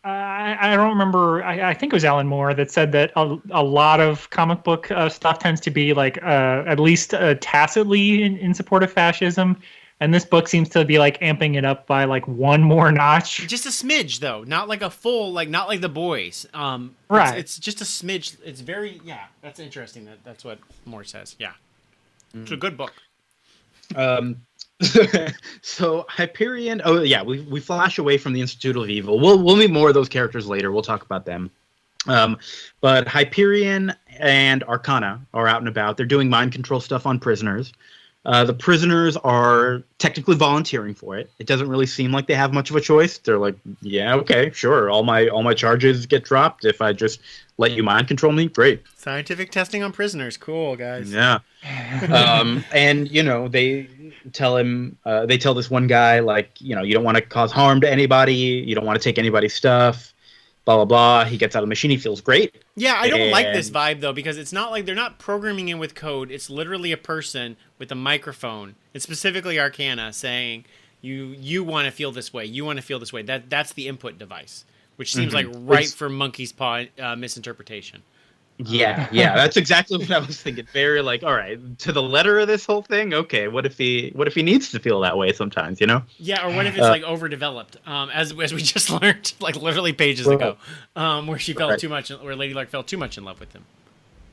Speaker 2: I don't remember. I think it was Alan Moore that said that a lot of comic book stuff tends to be like at least tacitly in support of fascism, and this book seems to be like amping it up by like one more notch.
Speaker 3: Just a smidge, though, not like a full, like not like The Boys.
Speaker 2: Right.
Speaker 3: It's just a smidge. It's very That's interesting. That's what Moore says. Yeah, it's a good book.
Speaker 1: So Hyperion. Oh yeah, we flash away from the Institute of Evil. We'll meet more of those characters later. We'll talk about them. But Hyperion and Arcana are out and about. They're doing mind control stuff on prisoners. The prisoners are technically volunteering for it. It doesn't really seem like they have much of a choice. They're like, yeah, okay, sure. All my charges get dropped if I just let you mind control me. Great.
Speaker 3: Scientific testing on prisoners. Cool, guys.
Speaker 1: Yeah. And they tell him. They tell this one guy like, you don't want to cause harm to anybody. You don't want to take anybody's stuff. Blah blah blah. He gets out of the machine. He feels great.
Speaker 3: Yeah, I don't like this vibe though because it's not like they're not programming in with code. It's literally a person with a microphone. It's specifically Arcana saying you want to feel this way. You want to feel this way. That's the input device, which seems like right for monkey's paw misinterpretation.
Speaker 1: Yeah, that's exactly what I was thinking. Very like, all right, to the letter of this whole thing. Okay, what if he needs to feel that way sometimes?
Speaker 3: Yeah, or what if it's like overdeveloped, as we just learned, like literally pages ago, where she felt too much, where Lady Lark fell too much in love with him.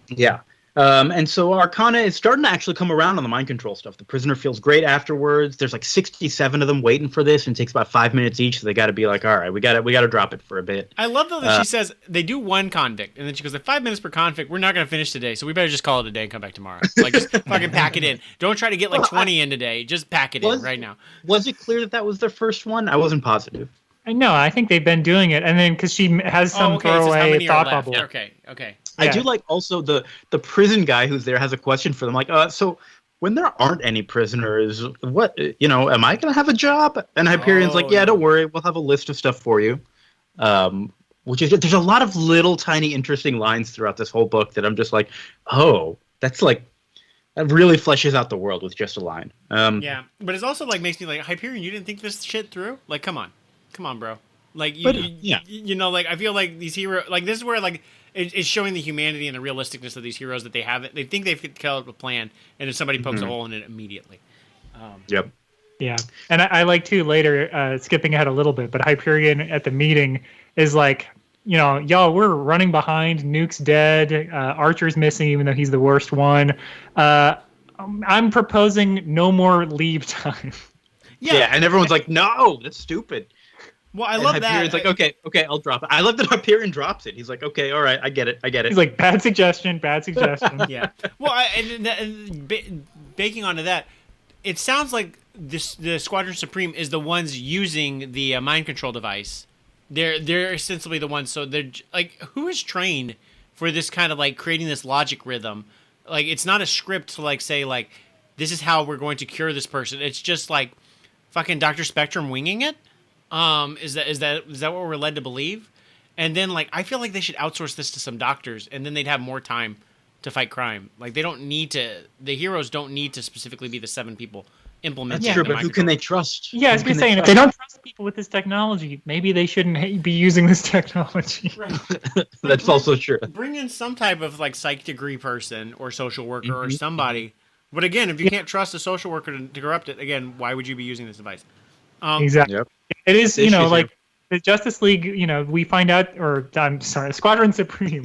Speaker 1: Yeah. And so Arcana is starting to actually come around on the mind control stuff. The prisoner feels great afterwards. There's like 67 of them waiting for this, and it takes about 5 minutes each. So they got to be like, all right, we got to drop it for a bit.
Speaker 3: I love though that she says they do one convict, and then she goes, "At 5 minutes per convict, we're not going to finish today, so we better just call it a day and come back tomorrow. Like just fucking pack it in. Don't try to get like 20 in today. Just pack it in right now."
Speaker 1: Was it clear that was their first one? I wasn't positive.
Speaker 2: No, I think they've been doing it, and then because she has some throwaway thought bubble.
Speaker 3: Okay.
Speaker 1: I do like also the prison guy who's there has a question for them, like, so when there aren't any prisoners, what am I gonna have a job? And Hyperion's like, yeah, don't worry, we'll have a list of stuff for you. Which is, there's a lot of little tiny interesting lines throughout this whole book that I'm just like, oh, that's like, that really fleshes out the world with just a line.
Speaker 3: Yeah, but it's also like makes me like, Hyperion, you didn't think this shit through? Like, come on, bro. Like, like I feel like these heroes, like this is where like it's showing the humanity and the realisticness of these heroes that they have. They think they've come up with a plan, and then somebody pokes a hole in it immediately.
Speaker 1: Yep.
Speaker 2: Yeah, and I like too later, skipping ahead a little bit, but Hyperion at the meeting is like, y'all, we're running behind. Nuke's dead. Archer's missing, even though he's the worst one. I'm proposing no more leave time.
Speaker 1: Yeah, and everyone's like, no, that's stupid.
Speaker 3: Well, I love
Speaker 1: Hyperion's
Speaker 3: that.
Speaker 1: like, okay, I'll drop it. I love that Hyperion drops it. He's like, okay, all right, I get it.
Speaker 2: He's like, bad suggestion.
Speaker 3: Yeah. Well, baking onto that, it sounds like the Squadron Supreme is the ones using the mind control device. They're ostensibly the ones. So they're like, who is trained for this kind of like creating this logic rhythm? Like, it's not a script to like say like, this is how we're going to cure this person. It's just like fucking Dr. Spectrum winging it. Is that what we're led to believe? And then like, I feel like they should outsource this to some doctors, and then they'd have more time to fight crime. Like, the heroes don't need to specifically be the 7 people implementing.
Speaker 1: That's true, but who can they trust?
Speaker 2: Yeah, I was saying, if they don't trust people with this technology, maybe they shouldn't be using this technology.
Speaker 3: Right.
Speaker 1: That's also true.
Speaker 3: Bring in some type of like psych degree person or social worker or somebody. But again, if you can't trust a social worker to corrupt it, again, why would you be using this device?
Speaker 2: Exactly. Yep. It is, like the Justice League, we find out, or I'm sorry, Squadron Supreme,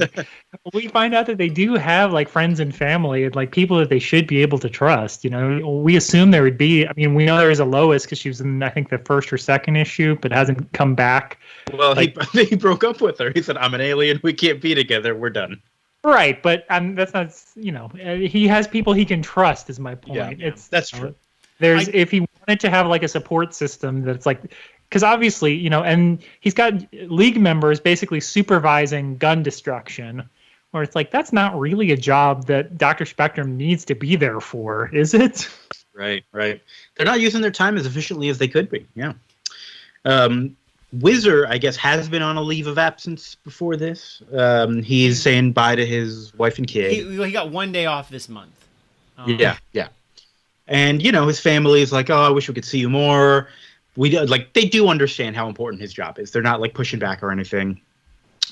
Speaker 2: we find out that they do have like friends and family and like people that they should be able to trust. We assume there would be. I mean, we know there is a Lois because she was in, I think, the first or second issue, but hasn't come back.
Speaker 1: Well, he broke up with her. He said, "I'm an alien. We can't be together. We're done."
Speaker 2: Right, but that's not. He has people he can trust. Is my point.
Speaker 1: Yeah, that's true.
Speaker 2: If he wanted to have like a support system that's like, because obviously, and he's got League members basically supervising gun destruction, where it's like, that's not really a job that Dr. Spectrum needs to be there for, is it?
Speaker 1: Right. They're not using their time as efficiently as they could be. Yeah. Whizzer, I guess, has been on a leave of absence before this. He's saying bye to his wife and kid.
Speaker 3: He got 1 day off this month.
Speaker 1: Yeah. And, his family is like, oh, I wish we could see you more. They do understand how important his job is. They're not, like, pushing back or anything.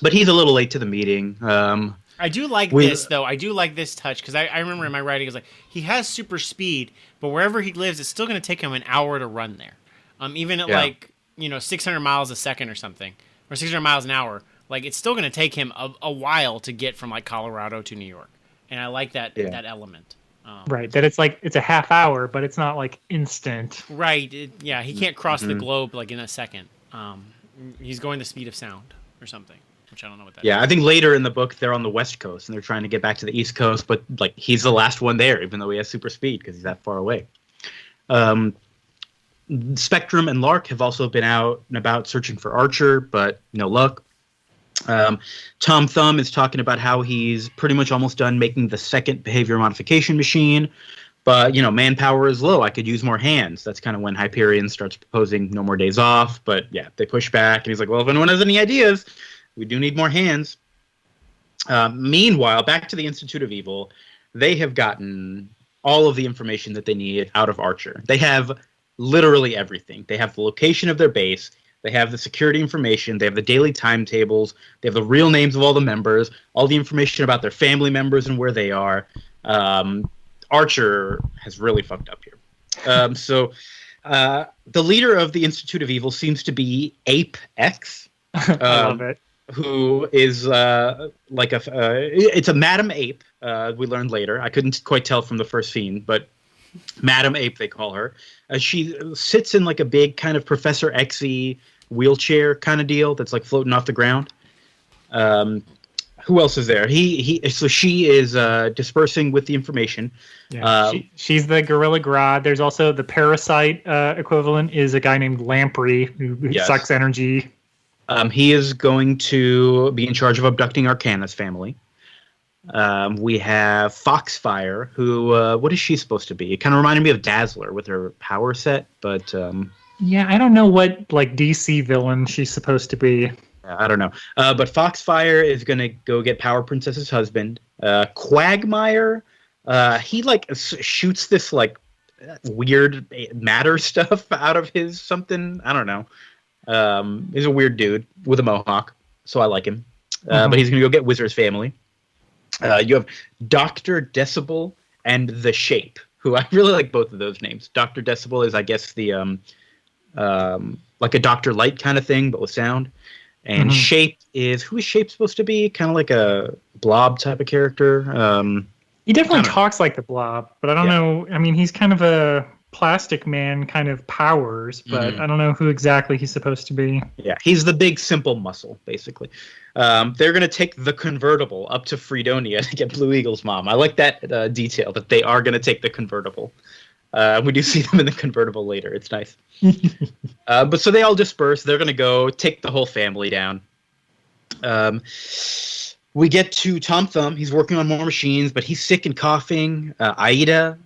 Speaker 1: But he's a little late to the meeting.
Speaker 3: I do like this, though. I do like this touch, because I remember in my writing, it was like, he has super speed, but wherever he lives, it's still going to take him an hour to run there. Even at, 600 miles a second or something, or 600 miles an hour, like, it's still going to take him a while to get from, like, Colorado to New York. And I like that element.
Speaker 2: Right, that it's a half hour, but it's not like instant.
Speaker 3: Right, he can't cross the globe like in a second. He's going the speed of sound or something, which I don't know what that is.
Speaker 1: Yeah, I think later in the book they're on the West Coast and they're trying to get back to the East Coast, but like he's the last one there, even though he has super speed because he's that far away. Spectrum and Lark have also been out and about searching for Archer, but no luck. Tom Thumb is talking about how he's pretty much almost done making the second behavior modification machine, but manpower is low. I could use more hands. That's kind of when Hyperion starts proposing no more days off, but yeah, they push back and he's like, well, if anyone has any ideas, we do need more hands. Meanwhile, back to the Institute of Evil, they have gotten all of the information that they need out of Archer. They have literally everything. They have the location of their base. They have the security information. They have the daily timetables. They have the real names of all the members, all the information about their family members and where they are. Archer has really fucked up here. So the leader of the Institute of Evil seems to be Ape X.
Speaker 2: I love it.
Speaker 1: Who is it's a Madam Ape. We learned later. I couldn't quite tell from the first scene, but Madam Ape they call her. She sits in like a big kind of Professor X-y wheelchair kind of deal that's like floating off the ground. Who else is there? So she is dispersing with the information.
Speaker 2: Yeah, she's the Gorilla Grodd. There's also the Parasite equivalent is a guy named Lamprey who sucks energy.
Speaker 1: He is going to be in charge of abducting Arcana's family. We have Foxfire, who, what is she supposed to be? It kind of reminded me of Dazzler with her power set, but...
Speaker 2: yeah, I don't know what, like, DC villain she's supposed to be.
Speaker 1: I don't know. But Foxfire is going to go get Power Princess's husband. Quagmire, he, like, shoots this, like, weird matter stuff out of his something. I don't know. He's a weird dude with a mohawk, so I like him. But he's going to go get Wizard's family. You have Dr. Decibel and The Shape, who I really like both of those names. Dr. Decibel is, I guess, the like a Dr. Light kind of thing, but with sound. And Shape is, who is Shape supposed to be? Kind of like a blob type of character.
Speaker 2: He definitely talks like the Blob, but I don't know. I mean, he's kind of a plastic man kind of powers, but I don't know who exactly he's supposed to be.
Speaker 1: Yeah, he's the big simple muscle, basically. They're going to take the convertible up to Fredonia to get Blue Eagle's mom. I like that detail, that they are going to take the convertible. We do see them in the convertible later. It's nice. But so they all disperse. They're going to go take the whole family down. We get to Tom Thumb. He's working on more machines, but he's sick and coughing. Aida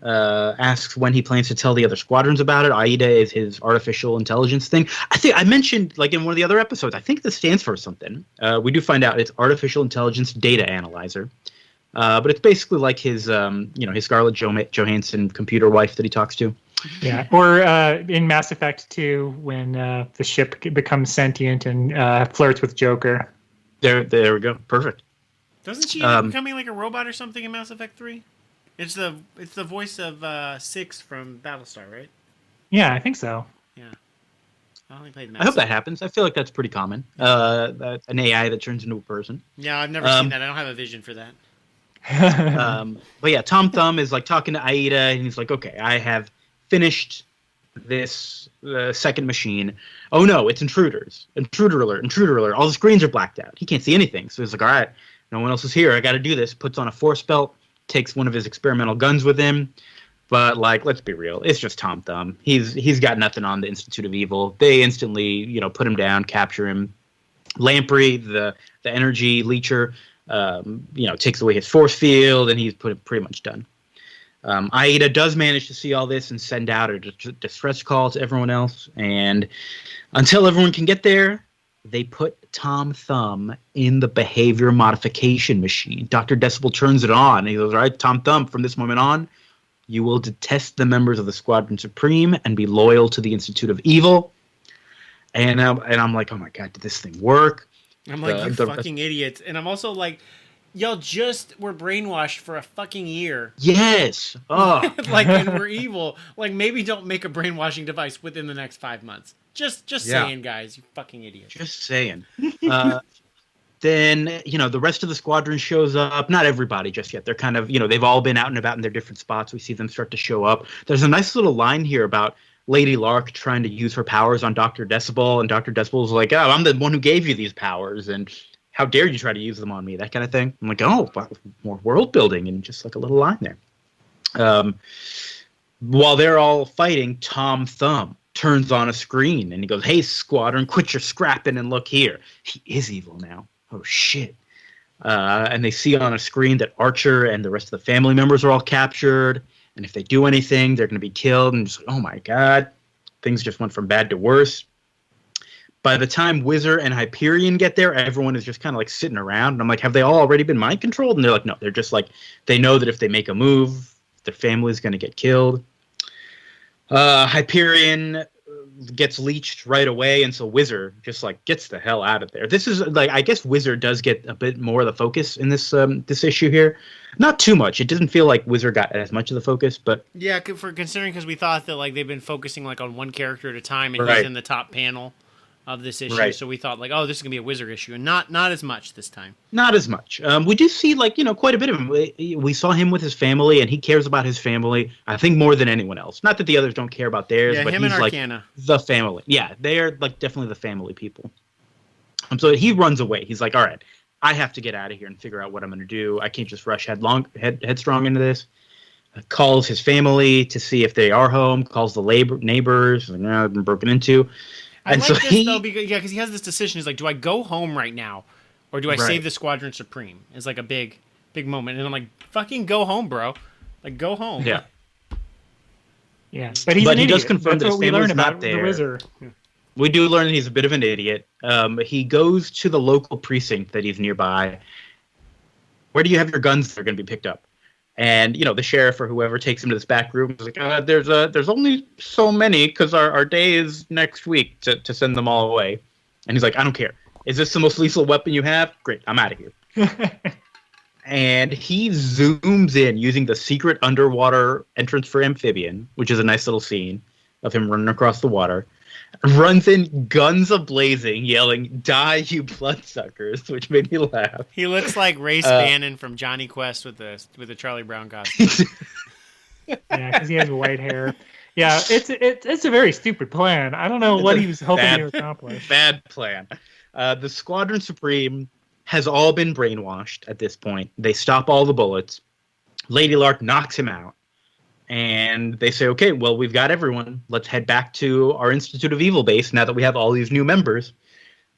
Speaker 1: asks when he plans to tell the other squadrons about it. Aida is his artificial intelligence thing. I think I mentioned, like in one of the other episodes, I think this stands for something. We do find out it's Artificial Intelligence Data Analyzer. But it's basically like his Scarlett Johansson computer wife that he talks to.
Speaker 2: Yeah, or in Mass Effect 2, when the ship becomes sentient and flirts with Joker.
Speaker 1: There we go. Perfect.
Speaker 3: Doesn't she end up becoming like a robot or something in Mass Effect 3? It's the voice of Six from Battlestar, right?
Speaker 2: Yeah, I think so.
Speaker 3: Yeah. I only played
Speaker 1: I hope that happens. I feel like that's pretty common. An AI that turns into a person.
Speaker 3: Yeah, I've never seen that. I don't have a vision for that.
Speaker 1: But yeah, Tom Thumb is like talking to Aida, and he's like, "Okay, I have finished this second machine. Oh no, it's intruders! Intruder alert! Intruder alert! All the screens are blacked out. He can't see anything." So he's like, "All right, no one else is here. I got to do this." Puts on a force belt, takes one of his experimental guns with him. But like, let's be real, it's just Tom Thumb. He's got nothing on the Institute of Evil. They instantly, put him down, capture him. Lamprey, the energy leecher, takes away his force field, and he's pretty much done. Aida does manage to see all this and send out a distress call to everyone else. And until everyone can get there, they put Tom Thumb in the behavior modification machine. Dr. Decibel turns it on. And he goes, "All right, Tom Thumb, from this moment on, you will detest the members of the Squadron Supreme and be loyal to the Institute of Evil." And I'm like, oh my God, did this thing work?
Speaker 3: I'm like, you fucking idiots. And I'm also like, y'all just were brainwashed for a fucking year.
Speaker 1: Yes. Oh.
Speaker 3: And we're evil. Like, maybe don't make a brainwashing device within the next 5 months. Just saying, guys, you fucking idiots.
Speaker 1: Just saying. Then, the rest of the squadron shows up. Not everybody just yet. They're kind of, they've all been out and about in their different spots. We see them start to show up. There's a nice little line here about Lady Lark trying to use her powers on Dr. Decibel, and Dr. Decibel's like, "Oh, I'm the one who gave you these powers, and how dare you try to use them on me," that kind of thing. I'm like, oh, more world building, and just like a little line there. While they're all fighting, Tom Thumb turns on a screen, and he goes, "Hey, squadron, quit your scrapping and look here. He is evil now. Oh, shit." And they see on a screen that Archer and the rest of the family members are all captured. And if they do anything, they're going to be killed. And just, oh my God, things just went from bad to worse. By the time Wizard and Hyperion get there, everyone is just kind of like sitting around. And I'm like, have they all already been mind controlled? And they're like, no, they're just like, they know that if they make a move, their family is going to get killed. Hyperion gets leached right away, and so Wizard just like gets the hell out of there. This is like, I guess Wizard does get a bit more of the focus in this this issue here. Not too much. It doesn't feel like Wizard got as much of the focus, but
Speaker 3: yeah, for considering, because we thought that like they've been focusing like on one character at a time, and he's in the top panel of this issue, so we thought like, oh, this is gonna be a Wizard issue, and not as much this time.
Speaker 1: Not as much. We do see like, quite a bit of him. We saw him with his family, and he cares about his family, I think, more than anyone else. Not that the others don't care about theirs, but
Speaker 3: him
Speaker 1: he's
Speaker 3: and
Speaker 1: like the family. Yeah, they are like definitely the family people. So he runs away. He's like, all right, I have to get out of here and figure out what I'm going to do. I can't just rush headstrong into this. Calls his family to see if they are home. Calls the neighbors. Like, no, I've been broken into.
Speaker 3: And I like so this, though, because he has this decision. He's like, do I go home right now, or do I save the Squadron Supreme? It's like a big moment. And I'm like, fucking go home, bro. Like, go home.
Speaker 1: Yeah.
Speaker 2: Yeah. But he's an idiot.
Speaker 1: Does confirm
Speaker 2: That's
Speaker 1: that his family's not there.
Speaker 2: The Wizard. Yeah.
Speaker 1: We do learn that he's a bit of an idiot. He goes to the local precinct that he's nearby. Where do you have your guns that are going to be picked up? And, the sheriff or whoever takes him to this back room. He's like, there's only so many because our day is next week to send them all away. And he's like, I don't care. Is this the most lethal weapon you have? Great, I'm out of here. And he zooms in using the secret underwater entrance for amphibian, which is a nice little scene of him running across the water. Runs in, guns a-blazing, yelling, "Die, you bloodsuckers," which made me laugh.
Speaker 3: He looks like Ray Spannon from Johnny Quest with the Charlie Brown costume.
Speaker 2: Yeah, because he has white hair. Yeah, it's a very stupid plan. I don't know what he was hoping to accomplish.
Speaker 1: Bad plan. The Squadron Supreme has all been brainwashed at this point. They stop all the bullets. Lady Lark knocks him out. And they say, okay, well, we've got everyone. Let's head back to our Institute of Evil base now that we have all these new members.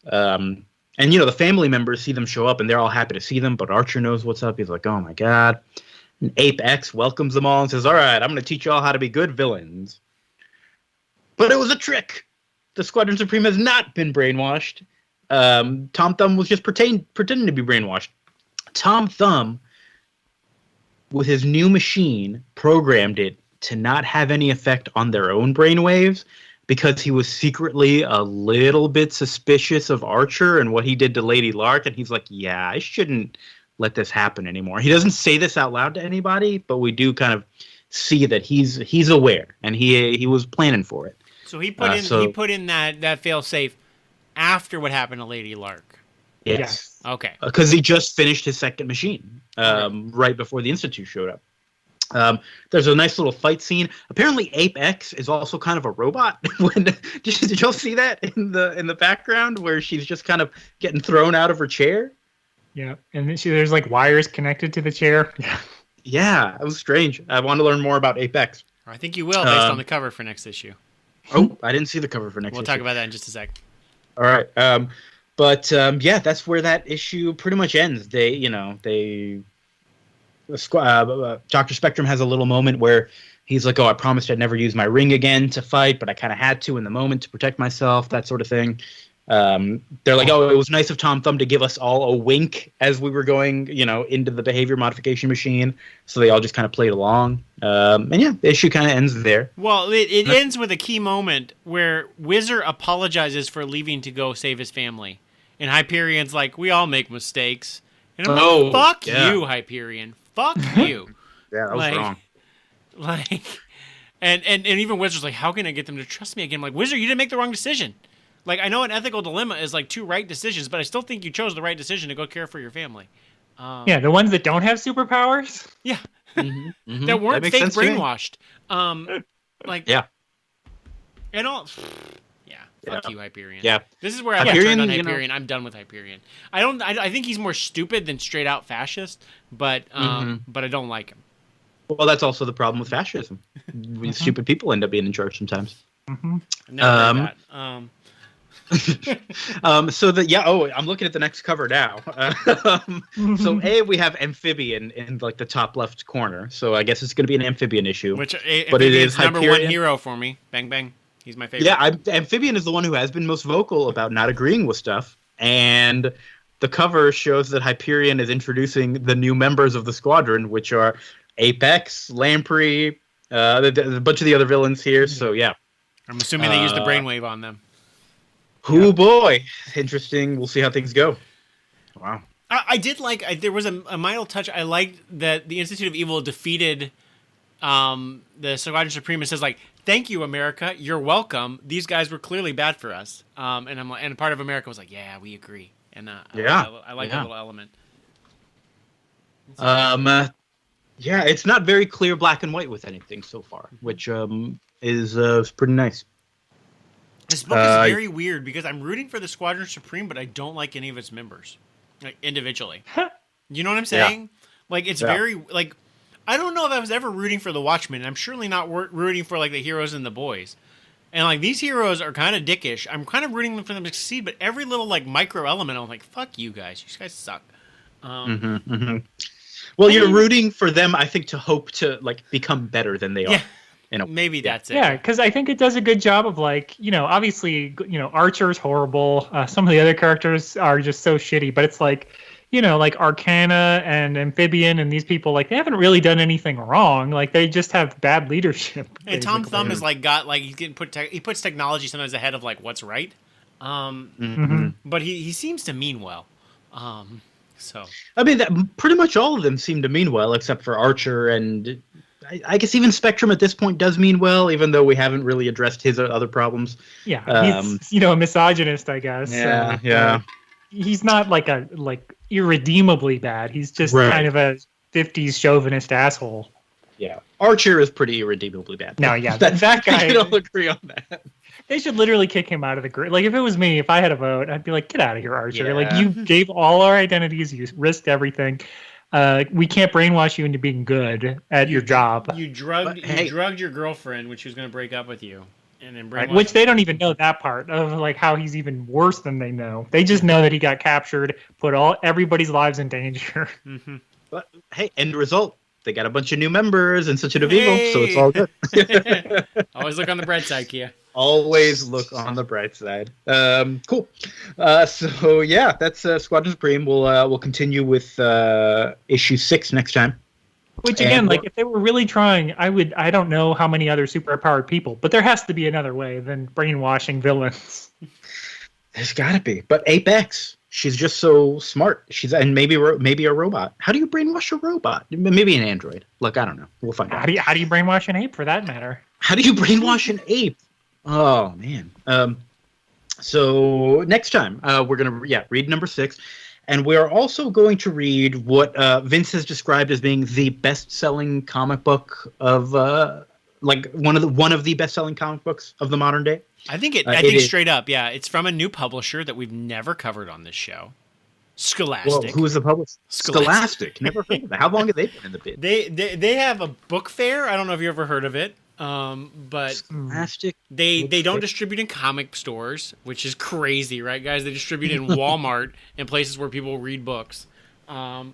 Speaker 1: And, the family members see them show up, and they're all happy to see them, but Archer knows what's up. He's like, oh, my God. And Ape X welcomes them all and says, all right, I'm going to teach you all how to be good villains. But it was a trick. The Squadron Supreme has not been brainwashed. Tom Thumb was just pretending to be brainwashed. Tom Thumb, with his new machine, programmed it to not have any effect on their own brainwaves because he was secretly a little bit suspicious of Archer and what he did to Lady Lark. And he's like, yeah, I shouldn't let this happen anymore. He doesn't say this out loud to anybody, but we do kind of see that he's aware, and he was planning for it.
Speaker 3: So he put in that fail-safe after what happened to Lady Lark.
Speaker 1: Yes.
Speaker 3: Okay.
Speaker 1: Because he just finished his second machine right before the Institute showed up. There's a nice little fight scene. Apparently, Ape X is also kind of a robot. Did y'all see that in the background where she's just kind of getting thrown out of her chair?
Speaker 2: Yeah, and then there's like wires connected to the chair.
Speaker 1: Yeah, it was strange. I want to learn more about Ape X.
Speaker 3: I think you will, based on the cover for next issue.
Speaker 1: Oh, I didn't see the cover for next issue.
Speaker 3: We'll talk about that in just a sec.
Speaker 1: All right. But that's where that issue pretty much ends. Dr. Spectrum has a little moment where he's like, "Oh, I promised I'd never use my ring again to fight, but I kind of had to in the moment to protect myself," that sort of thing. They're like, "Oh, it was nice of Tom Thumb to give us all a wink as we were going, into the behavior modification machine." So they all just kind of played along. The issue kind of ends there.
Speaker 3: Well, it ends with a key moment where Wizard apologizes for leaving to go save his family. And Hyperion's like, we all make mistakes. And I'm like, fuck you, Hyperion. Fuck you.
Speaker 1: Yeah, that was wrong.
Speaker 3: And even Wizard's like, how can I get them to trust me again? I'm like, Wizard, you didn't make the wrong decision. Like, I know an ethical dilemma is like two right decisions, but I still think you chose the right decision to go care for your family.
Speaker 2: The ones that don't have superpowers?
Speaker 3: Yeah. That weren't fake brainwashed.
Speaker 1: Yeah.
Speaker 3: And all... Fuck you, Hyperion.
Speaker 1: Yeah.
Speaker 3: This is where I turned on Hyperion. I'm done with Hyperion. I think he's more stupid than straight out fascist, but I don't like him.
Speaker 1: Well, that's also the problem with fascism. Stupid people end up being in charge sometimes.
Speaker 3: Never heard that.
Speaker 1: I'm looking at the next cover now. So we have amphibian in like the top left corner. So I guess it's going to be an amphibian issue.
Speaker 3: But it is number one hero for me. Bang bang. He's my favorite.
Speaker 1: Yeah, Amphibian is the one who has been most vocal about not agreeing with stuff. And the cover shows that Hyperion is introducing the new members of the squadron, which are Apex, Lamprey, a bunch of the other villains here. So, yeah.
Speaker 3: I'm assuming they used the brainwave on them.
Speaker 1: Oh boy, interesting. We'll see how things go. Wow.
Speaker 3: I did like. There was a minor touch. I liked that the Institute of Evil defeated the Squadron Supreme. It says like, "Thank you, America. You're welcome. These guys were clearly bad for us." And part of America was like, "Yeah, we agree." And I like that little element.
Speaker 1: Yeah, it's not very clear black and white with anything so far, which is pretty nice.
Speaker 3: This book is very weird because I'm rooting for the Squadron Supreme, but I don't like any of its members, like individually. You know what I'm saying? Yeah. Like it's very like I don't know if I was ever rooting for the Watchmen. I'm surely not rooting for like the heroes and the boys. And like these heroes are kind of dickish. I'm kind of rooting for them to succeed, but every little like micro element, I'm like, fuck you guys. You guys suck.
Speaker 1: Well, you're rooting for them, I think, to hope to like become better than they are.
Speaker 3: Maybe that's it.
Speaker 2: Yeah, because I think it does a good job of like, obviously, Archer's horrible. Some of the other characters are just so shitty, but it's like, like Arcana and Amphibian and these people, like they haven't really done anything wrong. Like they just have bad leadership.
Speaker 3: And Tom Thumb is like he's getting he puts technology sometimes ahead of like what's right. But he seems to mean well. So
Speaker 1: I mean, pretty much all of them seem to mean well, except for Archer, and I guess even Spectrum at this point does mean well, even though we haven't really addressed his other problems.
Speaker 2: Yeah, he's a misogynist, I guess.
Speaker 1: Yeah.
Speaker 2: He's not like irredeemably bad. He's just kind of a 50s chauvinist asshole.
Speaker 1: Yeah, Archer is pretty irredeemably bad.
Speaker 2: No, yeah, that guy.
Speaker 1: I don't agree on that.
Speaker 2: They should literally kick him out of the group. Like, if it was me, if I had a vote, I'd be like, get out of here, Archer.
Speaker 1: Yeah.
Speaker 2: Like, you gave all our identities, you risked everything. We can't brainwash you into being good at your job.
Speaker 3: You drugged your girlfriend when she was going to break up with you. And then
Speaker 2: which they don't even know that part of like how he's even worse than they know. They just know that he got captured, put everybody's lives in danger.
Speaker 1: But hey, end result. They got a bunch of new members in Institute of Evil, so it's all good.
Speaker 3: Always look on the bright side, Kia.
Speaker 1: Always look on the bright side. Cool. So yeah, that's Squadron Supreme. We'll continue with issue 6 next time.
Speaker 2: Which again, like if they were really trying, I don't know how many other superpowered people, but there has to be another way than brainwashing villains.
Speaker 1: There's got to be. But Apex, she's just so smart. And maybe a robot. How do you brainwash a robot? Maybe an android. Look, I don't know. We'll find out.
Speaker 2: How do you brainwash an ape for that matter?
Speaker 1: How do you brainwash an ape? Oh man. So next time we're gonna read number 6. And we are also going to read what Vince has described as being the best-selling comic book of, one of the best-selling comic books of the modern day.
Speaker 3: I think straight up, yeah. It's from a new publisher that we've never covered on this show. Scholastic.
Speaker 1: Well, who is the publisher? Scholastic. Never heard of it. How long have they been in the biz?
Speaker 3: They have a book fair. I don't know if you ever heard of it. But
Speaker 1: Scholastic.
Speaker 3: They don't distribute in comic stores, which is crazy, right, guys? They distribute in Walmart and places where people read books.
Speaker 1: Wow.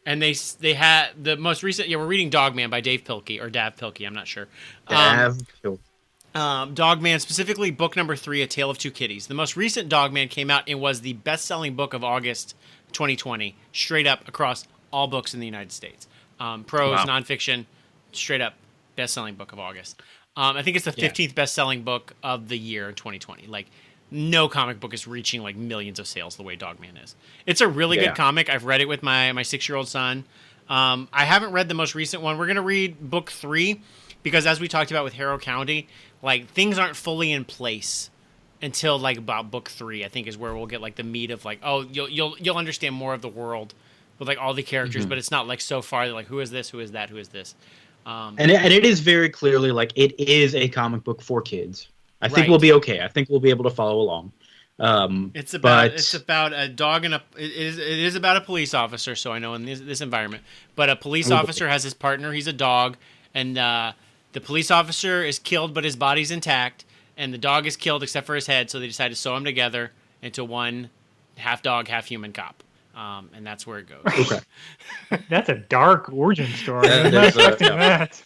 Speaker 3: And they had the most recent. Yeah, we're reading Dogman by Dave Pilkey or Dav Pilkey. I'm not sure.
Speaker 1: Dav Pilkey.
Speaker 3: Dogman, specifically book number 3, A Tale of Two Kitties. The most recent Dogman came out and was the best-selling book of August 2020, straight up across all books in the United States. Prose, nonfiction, straight up. Best-selling book of August. I think it's the 15th best-selling book of the year in 2020. Like, no comic book is reaching like millions of sales the way Dogman is. It's a really good comic. I've read it with my 6-year-old son. I haven't read the most recent one. We're gonna read book 3 because, as we talked about with Harrow County, like things aren't fully in place until like about book 3. I think is where we'll get like the meat of like, oh, you'll understand more of the world with like all the characters, but it's not like so far like who is this, who is that, who is this.
Speaker 1: And it is very clearly like it is a comic book for kids. I think we'll be okay. I think we'll be able to follow along.
Speaker 3: It's about a dog and it is about a police officer. So I know in this environment, but a police officer has his partner. He's a dog, and the police officer is killed, but his body's intact, and the dog is killed except for his head. So they decide to sew him together into one half dog, half human cop. And that's where it goes.
Speaker 1: Okay.
Speaker 2: That's a dark origin story. I'm not expecting that.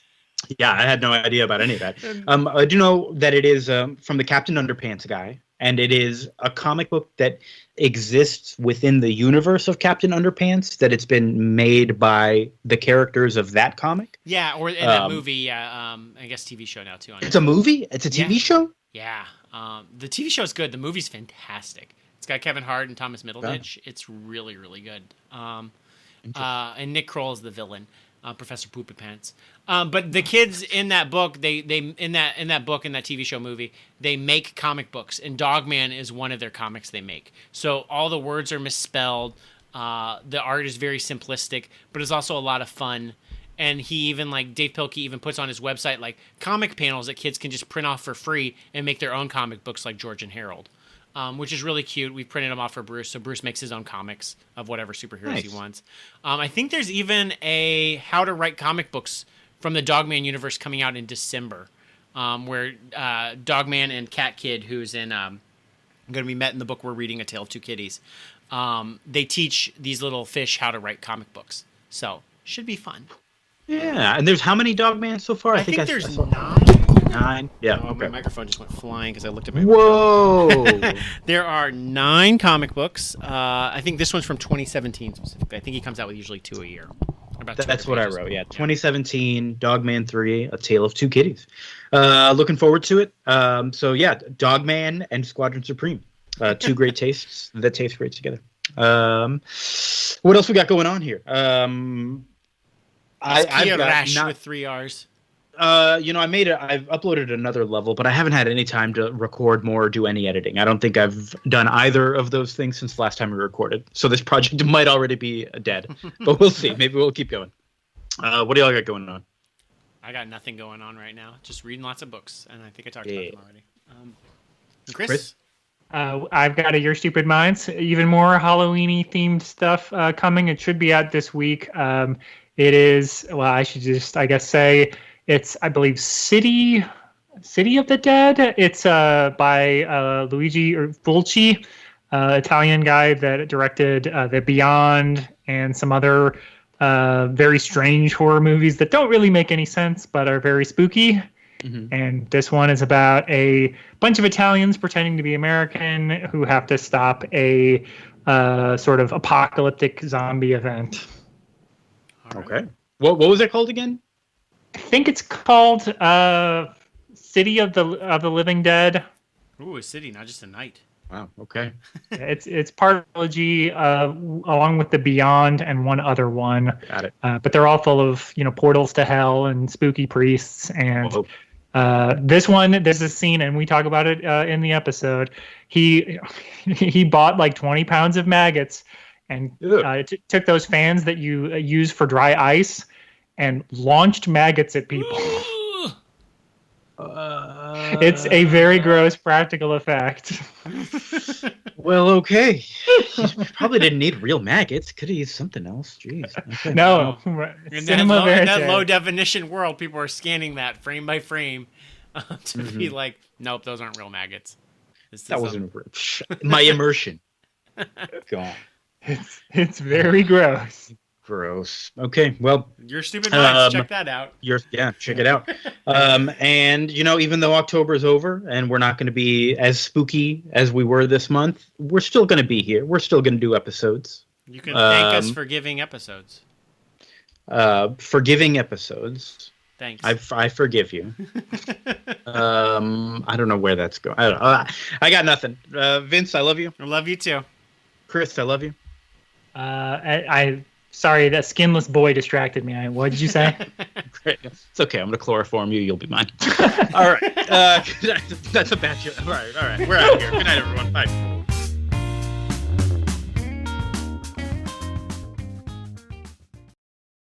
Speaker 1: Yeah, I had no idea about any of that. I do know that it is from the Captain Underpants guy, and it is a comic book that exists within the universe of Captain Underpants, that it's been made by the characters of that comic.
Speaker 3: Yeah, or in that movie, I guess TV show now too.
Speaker 1: It's a movie? It's a TV show?
Speaker 3: Yeah. The TV show is good. The movie's fantastic. It's got Kevin Hart and Thomas Middleditch. It's really, really good. And Nick Kroll is the villain, Professor Poopy Pants. But the kids in that book, they in that book, in that TV show movie, they make comic books, and Dogman is one of their comics they make. So all the words are misspelled. The art is very simplistic, but it's also a lot of fun. And he even, like, Dave Pilkey even puts on his website, like, comic panels that kids can just print off for free and make their own comic books like George and Harold, which is really cute. We printed them off for Bruce, so Bruce makes his own comics of whatever superheroes he wants. I think there's even a How to Write Comic Books from the Dogman universe coming out in December, where Dogman and Cat Kid, who's in going to be met in the book we're reading, A Tale of Two Kitties, they teach these little fish how to write comic books. So, should be fun.
Speaker 1: Yeah, and there's how many Dogman so far?
Speaker 3: I think there's 9.
Speaker 1: 9? Yeah.
Speaker 3: Oh, my microphone just went flying because I looked at my
Speaker 1: Whoa!
Speaker 3: There are 9 comic books. I think this one's from 2017 specifically. I think he comes out with usually 2 a year.
Speaker 1: That's what I wrote, yeah. 2017, Dogman 3, A Tale of Two Kitties. Looking forward to it. So, yeah, Dogman and Squadron Supreme. 2 great tastes that taste great together. What else we got going on here?
Speaker 3: I've got with 3 R's.
Speaker 1: I've uploaded another level, but I haven't had any time to record more or do any editing. I don't think I've done either of those things since the last time we recorded. So this project might already be dead, but we'll see. Maybe we'll keep going. What do y'all got going on?
Speaker 3: I got nothing going on right now. Just reading lots of books, and I think I talked about them already. Chris?
Speaker 2: I've got a Your Stupid Minds, even more Halloween-y themed stuff coming. It should be out this week. It is, well, I should just, I guess, say it's, I believe, City of the Dead. It's by Luigi Fulci, Italian guy that directed The Beyond and some other very strange horror movies that don't really make any sense but are very spooky. Mm-hmm. And this one is about a bunch of Italians pretending to be American who have to stop a sort of apocalyptic zombie event.
Speaker 1: Okay. What was it called again?
Speaker 2: I think it's called City of the Living Dead.
Speaker 3: Ooh, a city, not just a night.
Speaker 1: Wow. Okay.
Speaker 2: It's part of the trilogy, along with The Beyond and one other one.
Speaker 1: Got it.
Speaker 2: But they're all full of portals to hell and spooky priests. And this one, there's a scene, and we talk about it in the episode. He bought like 20 pounds of maggots. And took those fans that you use for dry ice and launched maggots at people. It's a very gross practical effect.
Speaker 1: Well, okay. He probably didn't need real maggots. Could have used something else. Jeez. Okay.
Speaker 2: No.
Speaker 3: In that low definition world, people are scanning that frame by frame to be like, nope, those aren't real maggots.
Speaker 1: That wasn't my immersion. Gone.
Speaker 2: It's very gross.
Speaker 1: Gross. Okay, well,
Speaker 3: Your Stupid Minds, check that out.
Speaker 1: Check it out. And even though October is over and we're not going to be as spooky as we were this month, we're still going to be here. We're still going to do episodes.
Speaker 3: You can thank us for giving episodes.
Speaker 1: Forgiving episodes.
Speaker 3: Thanks.
Speaker 1: I forgive you. I don't know where that's going. I don't know. I got nothing. Vince, I love you.
Speaker 3: I love you too.
Speaker 1: Chris, I love you.
Speaker 2: Sorry, that skinless boy distracted me. What did you say?
Speaker 1: Great. It's okay. I'm going to chloroform you. You'll be mine. All right. That's a bad joke. All right. We're out of here. Good night, everyone. Bye.